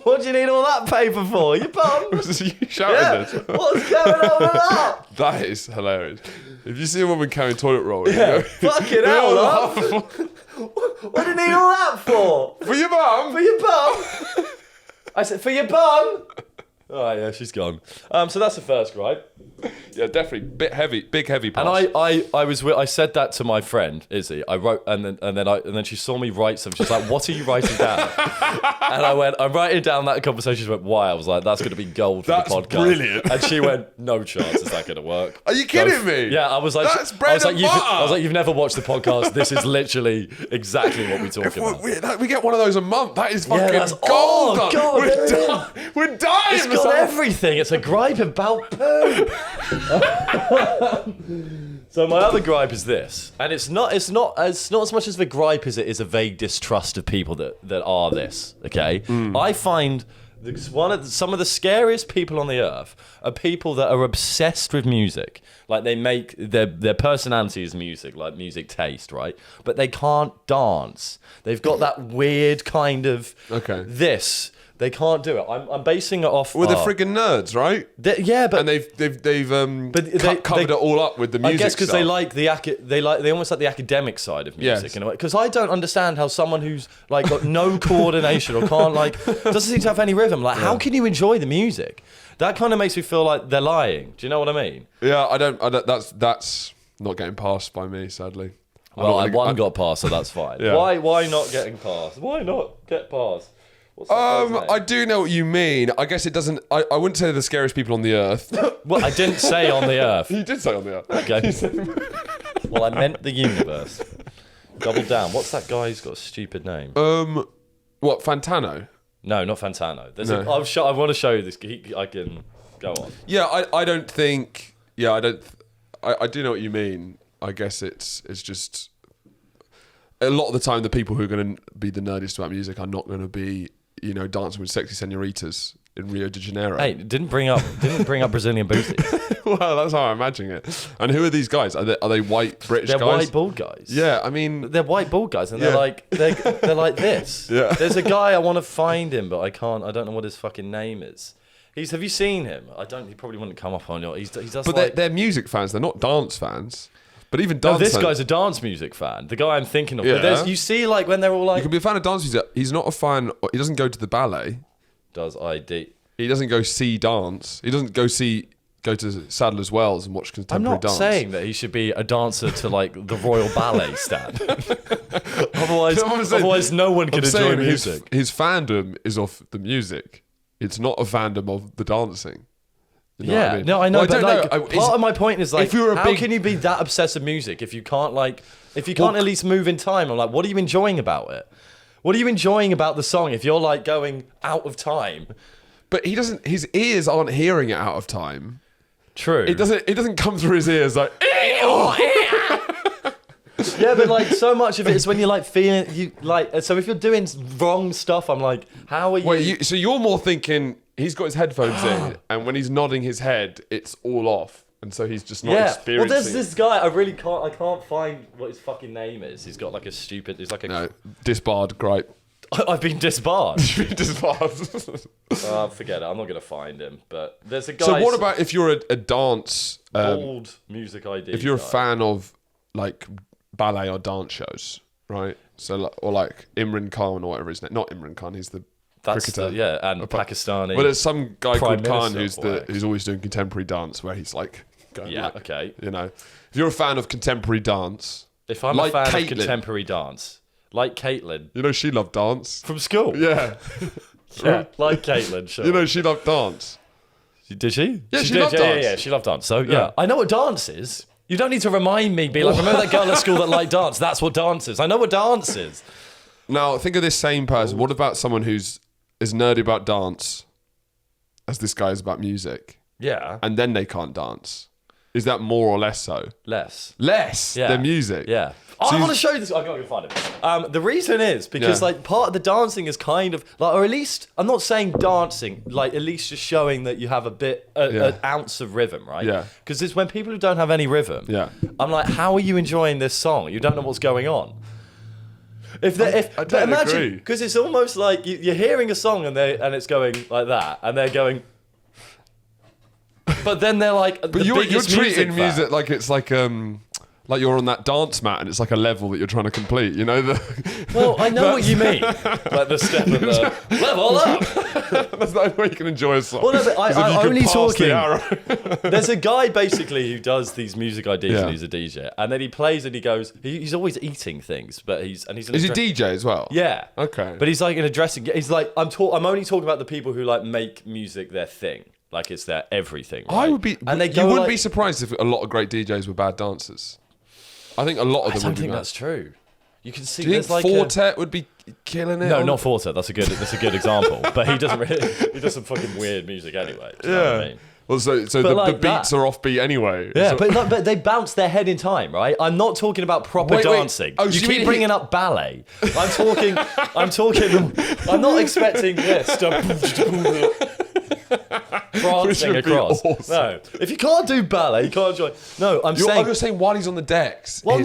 What do you need all that paper for? You bum. You shouting this? What's going on with that? That is hilarious. If you see a woman carrying toilet roll, fucking hell, love. What do you need all that for? For your bum. For your bum. I said, for your bum. Oh yeah, she's gone. So that's the first gripe. Yeah, definitely big heavy pass. And I said that to my friend Izzy. I wrote and then she saw me write something. She's like, "What are you writing down?" And I went, "I'm writing down that conversation." She went, "Why?" I was like, "That's going to be gold for the podcast." That's brilliant. And she went, "No chance is that going to work." Are you kidding me? Yeah, I was like, that's bread and butter. I was like, "You've never watched the podcast. This is literally exactly what we talk about." We get one of those a month. That is fucking gold. Oh, God, we're dying. It's got everything. It's a gripe about poo. So my other gripe is this, and it's not as much as the gripe as it is a vague distrust of people that are this. Okay, I find some of the scariest people on the earth are people that are obsessed with music. Like they make their personality is music, like music taste, right? But they can't dance. They've got that weird kind of this. They can't do it. I'm basing it off. Well, they're friggin' nerds, right? But they've covered it all up with the music. I guess because they like they almost like the academic side of music in a way. Because I don't understand how someone who's like got no coordination or can't doesn't seem to have any rhythm. Like, how can you enjoy the music? That kind of makes me feel like they're lying. Do you know what I mean? Yeah, I don't. That's not getting passed by me, sadly. Well, one got passed, so that's fine. Yeah. Why not getting passed? Why not get passed? I do know what you mean. I guess it doesn't. I wouldn't say they're the scariest people on the earth. Well, I didn't say on the earth. You did say on the earth. Okay. Well, I meant the universe. Double down. What's that guy who's got a stupid name? What, Fantano? No, not Fantano. I want to show you this. I can go on. Yeah, I don't think. Yeah, I don't. I do know what you mean. I guess it's just. A lot of the time, the people who are going to be the nerdiest about music are not going to be, dancing with sexy senoritas in Rio de Janeiro. Hey, didn't bring up Brazilian booty. Well, that's how I imagine it. And who are these guys? Are they white British guys? They're white bald guys. Yeah, I mean, they're white bald guys, and they're like this. Yeah. There's a guy I want to find him, but I can't. I don't know what his fucking name is. Have you seen him? He probably wouldn't come up on your. He does. But they're music fans. They're not dance fans. But even dance. No, this guy's a dance music fan. The guy I'm thinking of. Yeah. But you see, like when they're all like. You can be a fan of dance music. He's not a fan. He doesn't go to the ballet. Does ID? He doesn't go see dance. He doesn't go to Sadler's Wells and watch contemporary dance. I'm not saying that he should be a dancer to like the Royal Ballet stand. otherwise, no one can enjoy music. His fandom is of the music. It's not a fandom of the dancing. You know what I mean? No, I know. Well, but part of my point is like, how can you be that obsessed with music if you can't at least move in time? I'm like, what are you enjoying about it? What are you enjoying about the song if you're like going out of time? But he doesn't. His ears aren't hearing it out of time. True. It doesn't come through his ears like. Yeah, but like so much of it is when you're like feeling you like. So if you're doing wrong stuff, I'm like, how are you? Wait, so you're more thinking he's got his headphones in, and when he's nodding his head, it's all off. And so he's just not Well, experiencing. there's this guy. I can't find what his fucking name is. He's got like a stupid. He's like a. No, disbarred, Gripe. I've been disbarred. You've been disbarred. Forget it. I'm not gonna find him. But there's a guy. So what about if you're a dance old music ID? If you're a fan of like ballet or dance shows, right? So or like Imran Khan or whatever his name. Not Imran Khan. He's the cricketer. And Pakistani. Well, there's some guy Prime called Khan Minister who's always doing contemporary dance, where he's like, going okay. You know, if you're a fan of contemporary dance, if I'm like a fan Caitlin, of contemporary dance, like Caitlin, you know, she loved dance from school. Yeah, yeah, like Caitlin. Sure. You know, she loved dance. Did she? Yeah, she loved dance. Yeah, she loved dance. So yeah, I know what dance is. You don't need to remind me. Be like, remember that girl at school that liked dance? That's what dance is. I know what dance is. Now think of this same person. What about someone who's as nerdy about dance as this guy is about music? Yeah, and then they can't dance. Is that more or less so? Less than music. Yeah. I want to show you this. I can't find it. The reason is because like part of the dancing is kind of like, or at least I'm not saying dancing, like at least just showing that you have a bit, an ounce of rhythm, right? Yeah. Because it's when people who don't have any rhythm. Yeah. I'm like, how are you enjoying this song? You don't know what's going on. I don't imagine, agree. because it's almost like you're hearing a song and it's going like that, and they're going. But then they're like, but you're treating music like it's like you're on that dance mat and it's like a level that you're trying to complete. You know Well, I know what you mean. Like the step of the level up. That's the only way you can enjoy a song. Well, no, but I'm only talking. The There's a guy basically who does these music IDs and he's a DJ, and then he plays and he goes. He's always eating things, but he's Is he DJ as well? Yeah. Okay. But he's like in a dressing. He's like I'm only talking about the people who like make music their thing. Like it's their everything. Right? I would be. And you wouldn't be surprised if a lot of great DJs were bad dancers. I think a lot of them. I don't think that's true. You can see. Do you think Fortet would be killing it? No, not Fortet. That's a good example. But he doesn't really. He does some fucking weird music anyway. Do you know what I mean? Well, so the beats are offbeat anyway. Yeah, but they bounce their head in time, right? I'm not talking about proper dancing. Oh, you keep bringing up ballet. I'm talking. I'm not expecting this to. Prancing across. Awesome. No, if you can't do ballet, you can't enjoy. No, I'm just saying while he's on the decks. Well,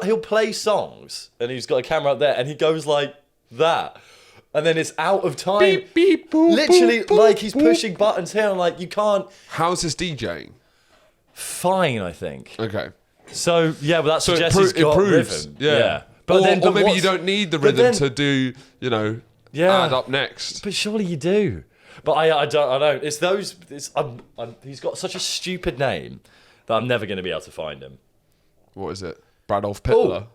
he'll play songs, and he's got a camera up there, and he goes like that, and then it's out of time. Beep, beep, boop, literally, boop, like he's boop. pushing buttons here. I'm like, you can't. How's his DJing? Fine, I think. Okay. So yeah, but that suggests he's got rhythm. Yeah. But or maybe you don't need the rhythm to do. Add up next. But surely you do. But I don't. It's those. He's got such a stupid name that I'm never going to be able to find him. What is it? Bradolf Pitler.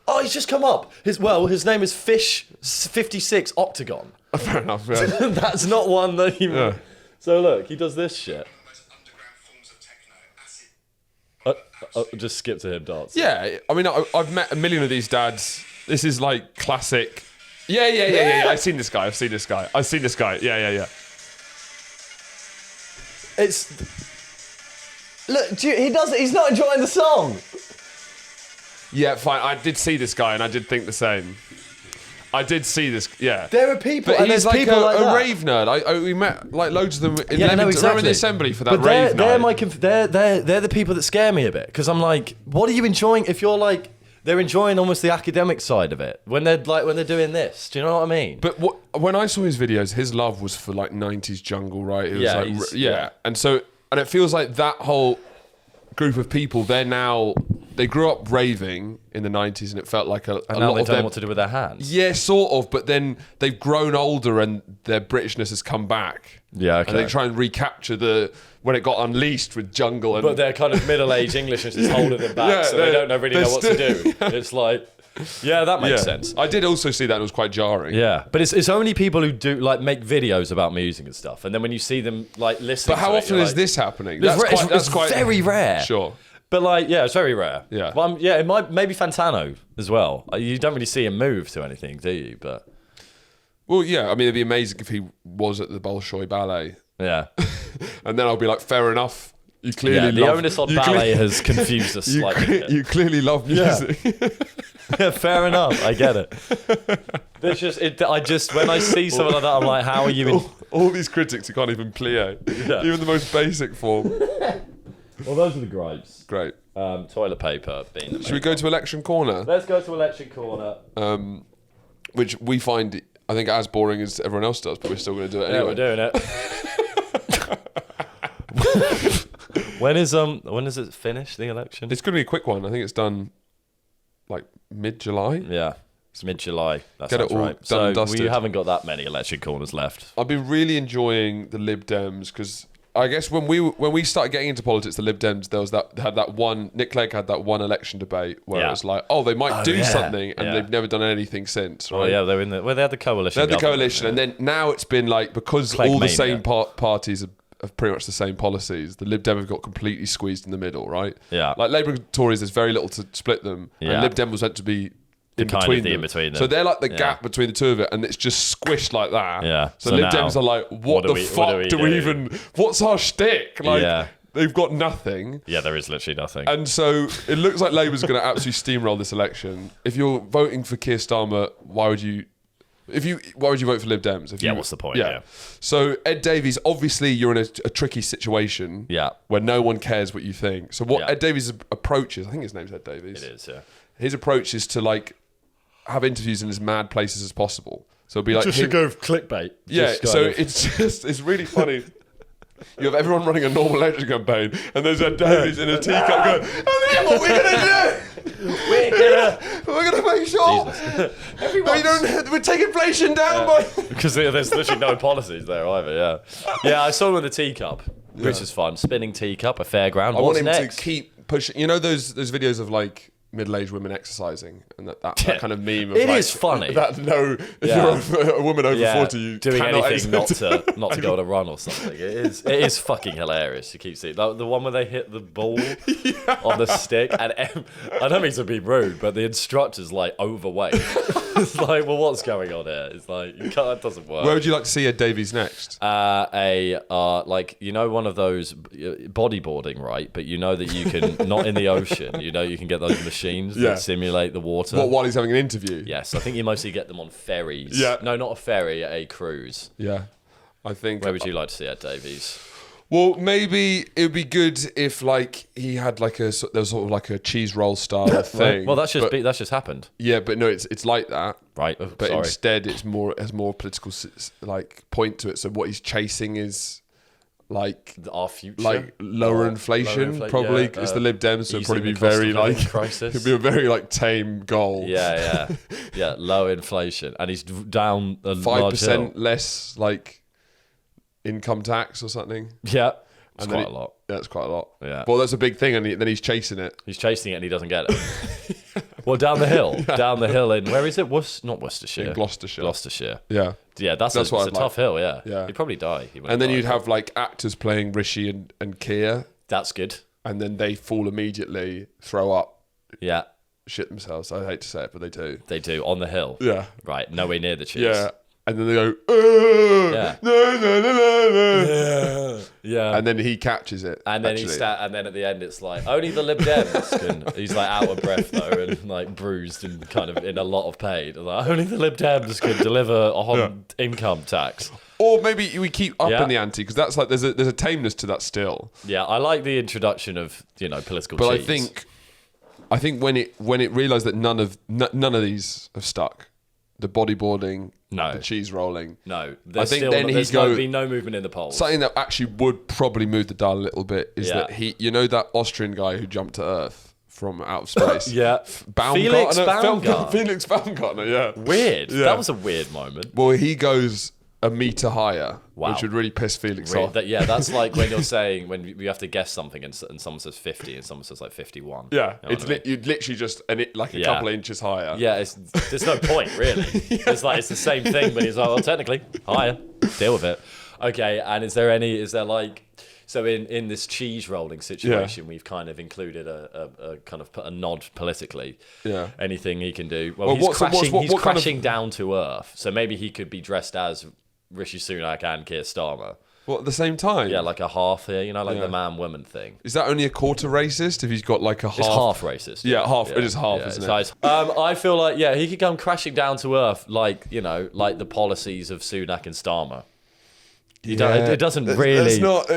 Oh, he's just come up. His name is Fish 56 Octagon. Fair enough. Yeah. That's not one that he. Yeah. So look, he does this shit. I'll just skip to him dancing. Yeah, I mean, I've met a million of these dads. This is like classic. Yeah. I've seen this guy. Yeah. He's not enjoying the song. Yeah, fine. I did see this guy and I did think the same. I did see this, yeah. There are people, but and he's there's like people a rave nerd. We met like loads of them in Leamington. Remember the assembly for that rave night? They're the people that scare me a bit, because I'm like, what are you enjoying if you're like, they're enjoying almost the academic side of it when they're doing this. Do you know what I mean? But when I saw his videos, his love was for like 90s jungle, right? It was and it feels like that whole group of people, they grew up raving in the 90s, and it felt like a lot of them. And now they don't know what to do with their hands. Yeah, sort of, but then they've grown older and their Britishness has come back. Yeah, okay. And they try and recapture when it got unleashed with jungle. But they're kind of middle-aged English is just holding them back, so they don't really know what to do. It's like, yeah, that makes sense. I did also see that, and it was quite jarring. Yeah, but it's only people who do like make videos about music and stuff, and then when you see them like listening But how often is this happening? That's quite very rare. Sure. But like, yeah, it's very rare. Yeah. Well, it might maybe Fantano as well. You don't really see him move to anything, do you? But well, yeah. I mean, it'd be amazing if he was at the Bolshoi Ballet. Yeah. And then I'll be like, fair enough. You clearly the onus on ballet has confused us slightly. You clearly love music. Yeah, fair enough. I get it. There's just when I see something like that, I'm like, how are you in... All these critics who can't even plie, even the most basic form. Well, those are the gripes. Great. Toilet paper being the Should we go to election corner? Let's go to election corner. Which we find, I think, as boring as everyone else does, but we're still going to do it anyway. Yeah, we're doing it. When is it finished, the election? It's going to be a quick one. I think it's done like mid-July. Yeah, it's mid-July. That Get sounds it all right. done and dusted. We haven't got that many election corners left. I've been really enjoying the Lib Dems because I guess when we started getting into politics, the Lib Dems, had that one. Nick Clegg had that one election debate where it was like, oh, they might do something, and they've never done anything since. Right? Oh yeah, they're in the. Well, they had the coalition. They had the coalition, and then now it's been like because Clegg all the mania. same parties have pretty much the same policies. The Lib Dem have got completely squeezed in the middle, right? Yeah. Like Labour and Tories, there's very little to split them, and Lib Dem was meant to be in between them. So they're like the gap between the two of it, and it's just squished like that. Yeah. So Lib Dems are like, what the fuck do we even? What's our shtick? Like, they've got nothing. Yeah, there is literally nothing. And so it looks like Labour's going to absolutely steamroll this election. If you're voting for Keir Starmer, why would you vote for Lib Dems? What's the point? Yeah. So Ed Davies, obviously you're in a tricky situation. Yeah. Where no one cares what you think. So what Ed Davies' approach is, I think his name's Ed Davies. It is, yeah. His approach is to like have interviews in as mad places as possible. So it'll be like just to go clickbait. Yeah. So it's really funny. You have everyone running a normal election campaign, and there's Ed Davies in a teacup going, what we're gonna do? We're gonna make sure we take inflation down by because there's literally no policies there either. Yeah. I saw him with a teacup, which is fun. Spinning teacup, a fairground. I want him to keep pushing. You know those videos of like middle-aged women exercising and that kind of meme of it is funny that if you're a woman over 40 you doing anything not to go on a run or something. It is fucking hilarious. You keep seeing like, the one where they hit the ball on the stick, and I don't mean to be rude, but the instructor's like overweight. It's like, well, what's going on here? It's like it doesn't work. Where would you like to see Ed Davies next? Like one of those bodyboarding, right? But you know that you can not in the ocean. You know you can get those machines that simulate the water. What, while he's having an interview? Yes, I think you mostly get them on ferries. Yeah. No, not a ferry, a cruise. Yeah, I think. Where would you like to see Ed Davies? Well, maybe it would be good if like he had like there was sort of like a cheese roll style thing. Well, that's just happened. Yeah, but no, it's like that. Right. But instead, has more political like point to it. So what he's chasing is like our future, like lower inflation. Probably it's the Lib Dems, so it'd probably be very like crisis. It'd be a very like tame goal. Yeah. Low inflation, and he's down a 5% less like income tax or something. Yeah, that's quite a lot. That's quite a lot. Yeah. Well, that's a big thing, and then he's chasing it. He's chasing it, and he doesn't get it. Well, down the hill in where is it? Not Worcestershire. In Gloucestershire. Yeah, that's a tough hill. Yeah. He'd probably die. And then you'd have like actors playing Rishi and Keir. That's good. And then they fall immediately, throw up. Yeah. Shit themselves. I hate to say it, but they do. They do on the hill. Yeah. Right. Nowhere near the cheese. Yeah. And then they go, oh, yeah. No. Yeah. And then he catches it. And then and then at the end it's like, only the Lib Dems can. He's like out of breath though, and like bruised and kind of in a lot of pain. Like, only the Lib Dems can deliver on income tax. Or maybe we keep up in the ante, because that's like there's a tameness to that still. Yeah, I like the introduction of political but cheese. I think when it realised that none of these have stuck, the bodyboarding, the cheese rolling. No, there's been no movement in the polls. Something that actually would probably move the dial a little bit is that that Austrian guy who jumped to Earth from out of space. Felix Baumgartner. Yeah, weird. Yeah. That was a weird moment. Well, he goes a meter higher, which would really piss Felix off. That's like when you're saying when you have to guess something and someone says 50 and someone says like 51. Yeah, you'd literally just a couple of inches higher. Yeah, there's no point really. It's like it's the same thing, but he's like, well, technically higher. Deal with it. Okay, and is there like so in this cheese rolling situation, we've kind of included a kind of a nod politically. Yeah. Anything he can do. Well, he's crashing down to Earth, so maybe he could be dressed as Rishi Sunak and Keir Starmer. What, at the same time? Yeah, like a half here, you know, like the man-woman thing. Is that only a quarter racist if he's got like a half? It's half racist. Yeah, half. It is half, isn't it? I feel like, he could come crashing down to earth like, you know, like the policies of Sunak and Starmer. It doesn't really. It's not.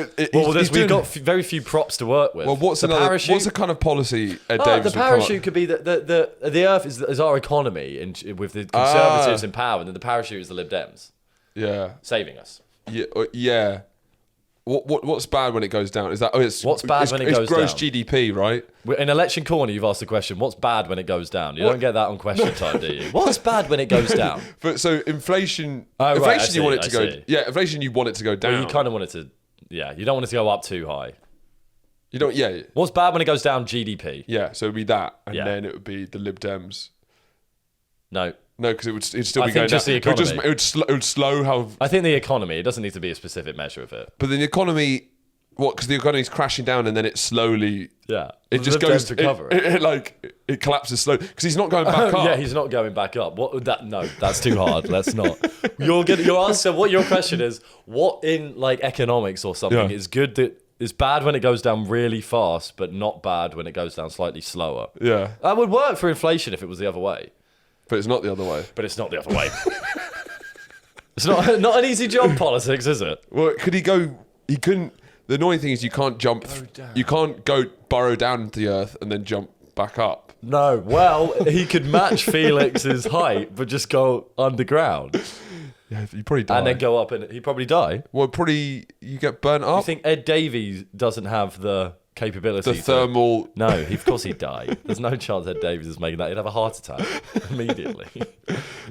We've got very few props to work with. Well, what's the kind of policy Ed Davis the parachute could be that the earth is our economy, with the Conservatives in power, and then the parachute is the Lib Dems. Yeah. Saving us. Yeah. What's bad when it goes down? Is that what's bad when it goes down? It's gross GDP, right? In election corner, you've asked the question: what's bad when it goes down? You don't get that on question time, do you? What's bad when it goes down? But so inflation. Oh, inflation, right, you want it to go. Yeah, inflation, you want it to go down. Well, you kind of want it to. Yeah, you don't want it to go up too high. You don't. Yeah. What's bad when it goes down? GDP. Yeah, so it'd be that, and then it would be the Lib Dems. No, because it'd still be going just down. the economy. It would slow how. I think the economy. It doesn't need to be a specific measure of it. But then the economy, because the economy's crashing down, and then it slowly. Yeah, it just goes to cover it. It collapses slowly because he's not going back up. Yeah, he's not going back up. What would that? No, that's too hard. Let's not. Your answer. What your question is? What in like economics or something is good that. It's bad when it goes down really fast, but not bad when it goes down slightly slower. Yeah, that would work for inflation if it was the other way. But it's not the other way. But it's not the other way. It's not an easy job, politics, is it? Well, could he go? He couldn't. The annoying thing is you can't jump. You can't go burrow down into the earth and then jump back up. No. Well, he could match Felix's height, but just go underground. Yeah, you probably die. And then go up, and he'd probably die. Well, probably you get burnt up. You think Ed Davies doesn't have the capability? The thermal. No, of course he'd die. There's no chance Ed Davies is making that. He'd have a heart attack immediately.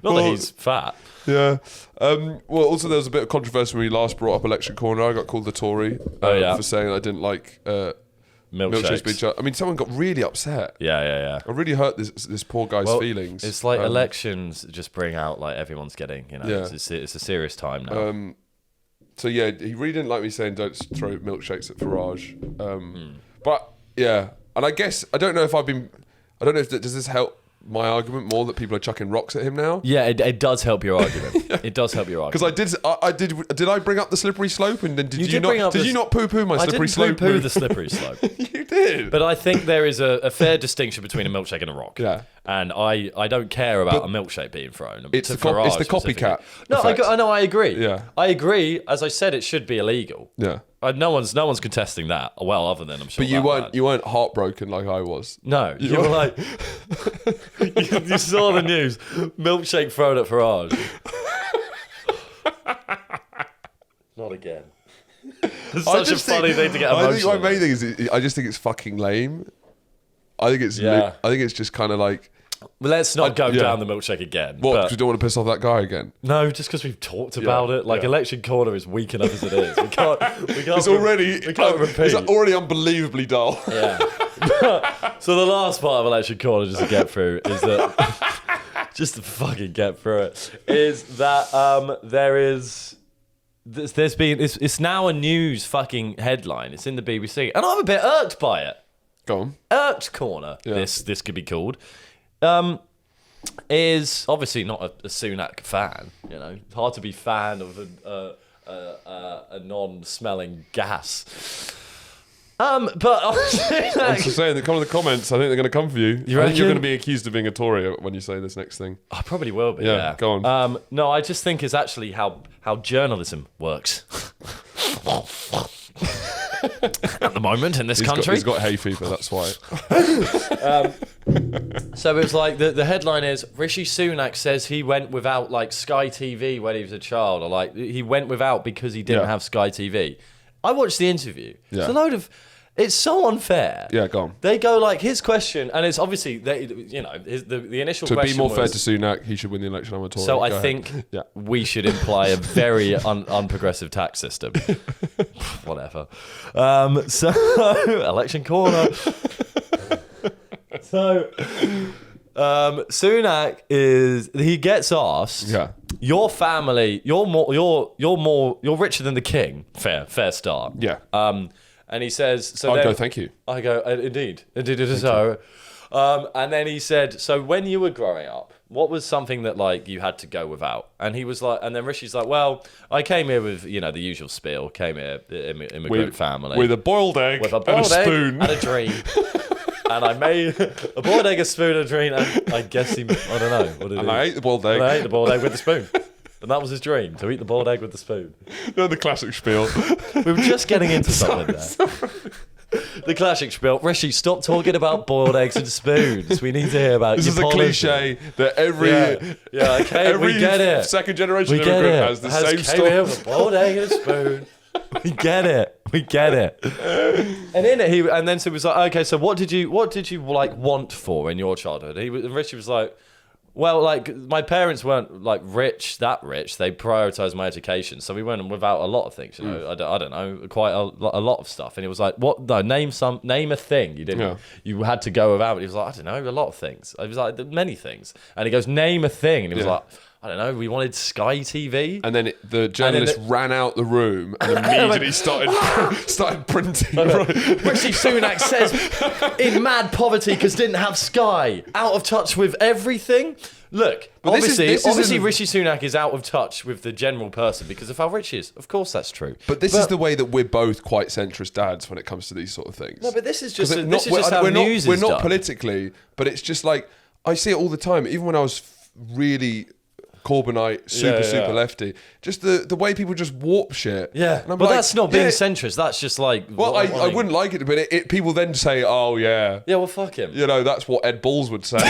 Not that he's fat. Yeah. Well, also there was a bit of controversy when we last brought up Election Corner. I got called the Tory for saying I didn't like milkshakes. I mean, someone got really upset. Yeah. I really hurt this poor guy's feelings. It's like elections just bring out like everyone's getting, it's a serious time now. So yeah, he really didn't like me saying don't throw milkshakes at Farage. But yeah, and I guess I don't know if does this help my argument more that people are chucking rocks at him now? Yeah, it does help your argument. It does help your argument. Because did I bring up the slippery slope and then did you not poo-poo my slippery slope? I didn't poo-poo the slippery slope. You did. But I think there is a fair distinction between a milkshake and a rock. Yeah. And I don't care about a milkshake being thrown. It's the copycat. No, I agree. Yeah. I agree. As I said, it should be illegal. Yeah. No one's contesting that. Well, other than I'm sure. But you weren't heartbroken like I was. No, you were like you saw the news. Milkshake thrown at Farage. Not again. It's such a funny thing to get emotional. I think my main thing is I just think it's fucking lame. I think it's just kind of like. Well, let's not go down the milkshake again. What? Because we don't want to piss off that guy again. No, just because we've talked about it. Like election corner is weak enough as it is. We can't. It's already unbelievably dull. Yeah. So the last part of election corner, just to get through, is that just to fucking get through it, is that it's now a news fucking headline. It's in the BBC, and I'm a bit irked by it. Go on. Irked corner. Yeah. This could be called. Is obviously not a Sunak fan. It's hard to be fan of a non-smelling gas. But I'm just saying that come in the comments. I think they're going to come for you. I think you're going to be accused of being a Tory when you say this next thing. I probably will be. Yeah. Go on. No, I just think it's actually how journalism works. At the moment in this country. He's got hay fever, that's why. So it's like the headline is Rishi Sunak says he went without like Sky TV when he was a child, or like he went without because he didn't have Sky TV. I watched the interview. Yeah. It's so unfair. Yeah, go on. They go like his question, and it's obviously the initial question. To be more fair to Sunak, he should win the election. I'm a Tory. So I think we should imply a very unprogressive tax system. Whatever. So election corner. So Sunak he gets asked. Yeah. Your family, you're richer than the king. Fair start. Yeah. And he says, I go, thank you. I go, indeed it is so. And then he said, so when you were growing up, what was something that like you had to go without? And he was like, and then Rishi's like, well, I came here with, you know, the usual spiel, came here, immigrant family. With a boiled egg and a spoon. And a dream. And I made a boiled egg, a spoon, and a dream. And I guess I don't know. What did I ate the boiled egg. And I ate the boiled egg with the spoon. And that was his dream, to eat the boiled egg with the spoon. No, the classic spiel. We were just getting into something there. The classic spiel. Rishi, stop talking about boiled eggs and spoons. We need to hear about this. This is a cliche that every we get it. Second generation immigrant has the same story. Here with a boiled egg and a spoon. We get it. And in it, then so he was like, okay, so what did you like want for in your childhood? And Richie was like, well, like my parents weren't like that rich. They prioritized my education, so we went without a lot of things. You know, I don't know, quite a lot of stuff. And he was like, "What? No, name a thing you didn't. Yeah. You had to go without." He was like, "I don't know, a lot of things." I was like, "Many things." And he goes, "Name a thing," and he was like, I don't know, we wanted Sky TV. And then the journalist ran out the room and immediately started printing. Rishi Sunak says, in mad poverty because didn't have Sky, out of touch with everything. Look, but obviously Rishi Sunak is out of touch with the general person because of how rich he is. Of course that's true. But this is the way that we're both quite centrist dads when it comes to these sort of things. No, but this is just how news is We're not done. Politically, but it's just like, I see it all the time. Even when I was really Corbynite, super lefty. Just the way people just warp shit. Yeah, but like, that's not being centrist. That's just like... Well, I wouldn't like it, but people then say, oh, yeah. Yeah, well, fuck him. You know, that's what Ed Balls would say.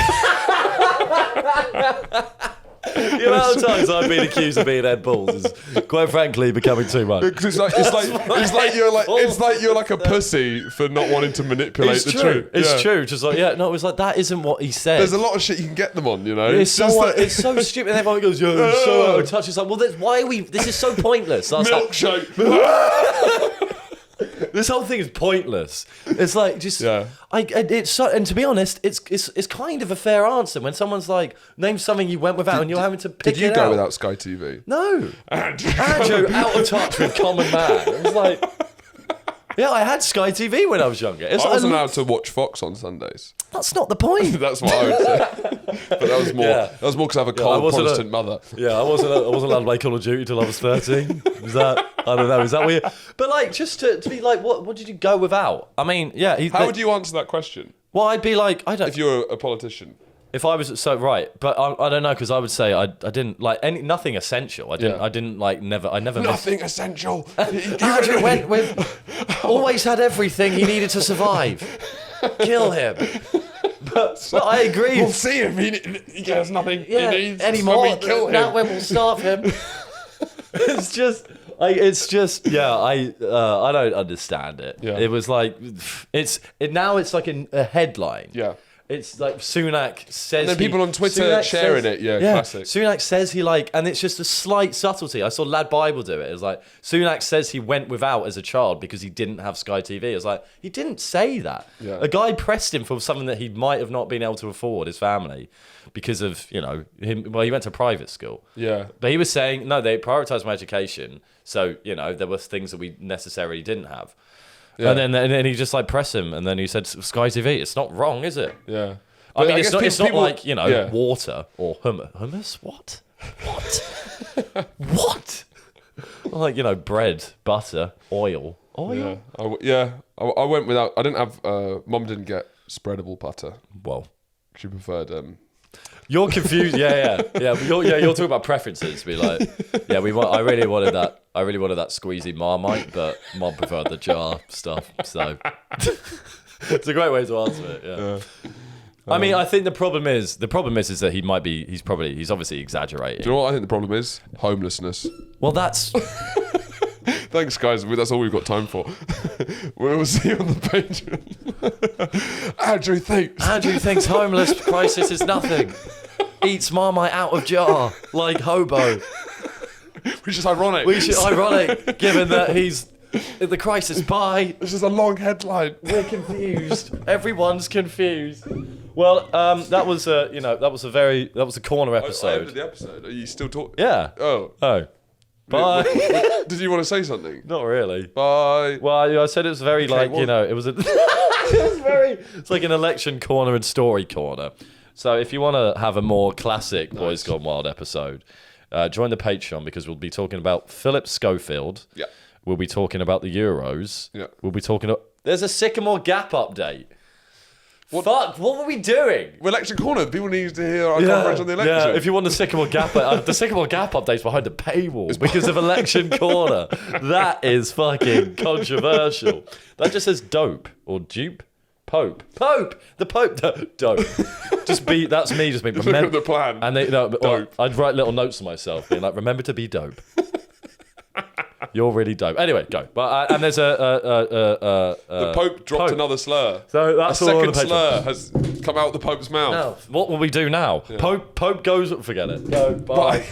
The amount of times I've been accused of being Ed Balls is, quite frankly, becoming too much. Because it's like you're like a pussy for not wanting to manipulate the truth. It's true. Just like it was like that isn't what he said. There's a lot of shit you can get them on, you know. It's so stupid. And everyone goes, "Yo, it's so out of touch." It's like, well, why are we? This is so pointless. Milkshake. This whole thing is pointless. It's like just, and to be honest, it's kind of a fair answer when someone's like, name something you went without and you're having to pick it out. Did you go without Sky TV? No. Andrew out of touch with common man. It was like, yeah, I had Sky TV when I was younger. I wasn't allowed to watch Fox on Sundays. That's not the point. That's what I would say. But that was more. Yeah. That was more because I have a cold Protestant mother. Yeah, I wasn't allowed to play Call of Duty till I was 13. Was that? I don't know. Is that weird? But like, just to be like, what did you go without? I mean, yeah. How would you answer that question? Well, I'd be like, I don't. If you're a politician. If I was but I don't know because I would say I didn't like nothing essential. I didn't like never. I never. Nothing essential. Andrew went with always had everything he needed to survive. Kill him. But I agree. We'll see him. He has nothing he needs anymore. When we kill him. Not when we'll starve him. It's just. I don't understand it. Yeah. It was like now it's like a headline. Yeah. It's like Sunak says. And then people on Twitter sharing it. Yeah, classic. Sunak says he and it's just a slight subtlety. I saw Lad Bible do it. It was like Sunak says he went without as a child because he didn't have Sky TV. It was like he didn't say that. Yeah. A guy pressed him for something that he might have not been able to afford, his family, because of him. Well, he went to private school. Yeah, but he was saying no, they prioritised my education, so there were things that we necessarily didn't have. Yeah. And then he just pressed him, and then he said Sky TV. It's not wrong, is it? Yeah. I mean, it's not like water or hummus. What? What? Like bread, butter, oil. Yeah. I went without. I didn't have. Mum didn't get spreadable butter. Well, she preferred. You're confused. Yeah. But you're talking about preferences. Be like, I really wanted that. I really wanted that squeezy Marmite, but Mum preferred the jar stuff. So it's a great way to answer it. Yeah. I mean, I think the problem is that he's obviously exaggerating. Do you know what I think the problem is? Homelessness. Well, that's. Thanks, guys. That's all we've got time for. We'll see you on the Patreon. Andrew thinks homeless crisis is nothing. Eats Marmite out of jar like hobo. Which is ironic. Given that he's the crisis by. This is a long headline. We're confused. Everyone's confused. Well, that was a corner episode. I ended the episode. Are you still talking? Yeah. Oh. Bye. Did you want to say something? Not really. Bye. Well, I said it was very it was it's like an election corner and story corner. So if you want to have a more classic Boys Gone Wild episode, join the Patreon because we'll be talking about Philip Schofield. Yeah. We'll be talking about the Euros. Yeah. We'll be talking about... There's a Sycamore Gap update. Fuck, what were we doing? Election corner. People need to hear our coverage on the election. Yeah, if you want the Sycamore Gap update's behind the paywall because of election corner. That is fucking controversial. That just says dope or dupe. Pope. The Pope. Dope. That's me just being... Look at the plan. And I'd write little notes to myself being like, remember to be dope. You're really dope. Anyway, go. But and there's the Pope dropped another slur. So that's a second slur has come out the Pope's mouth. Now, what will we do now? Yeah. Pope goes. Forget it. No, bye.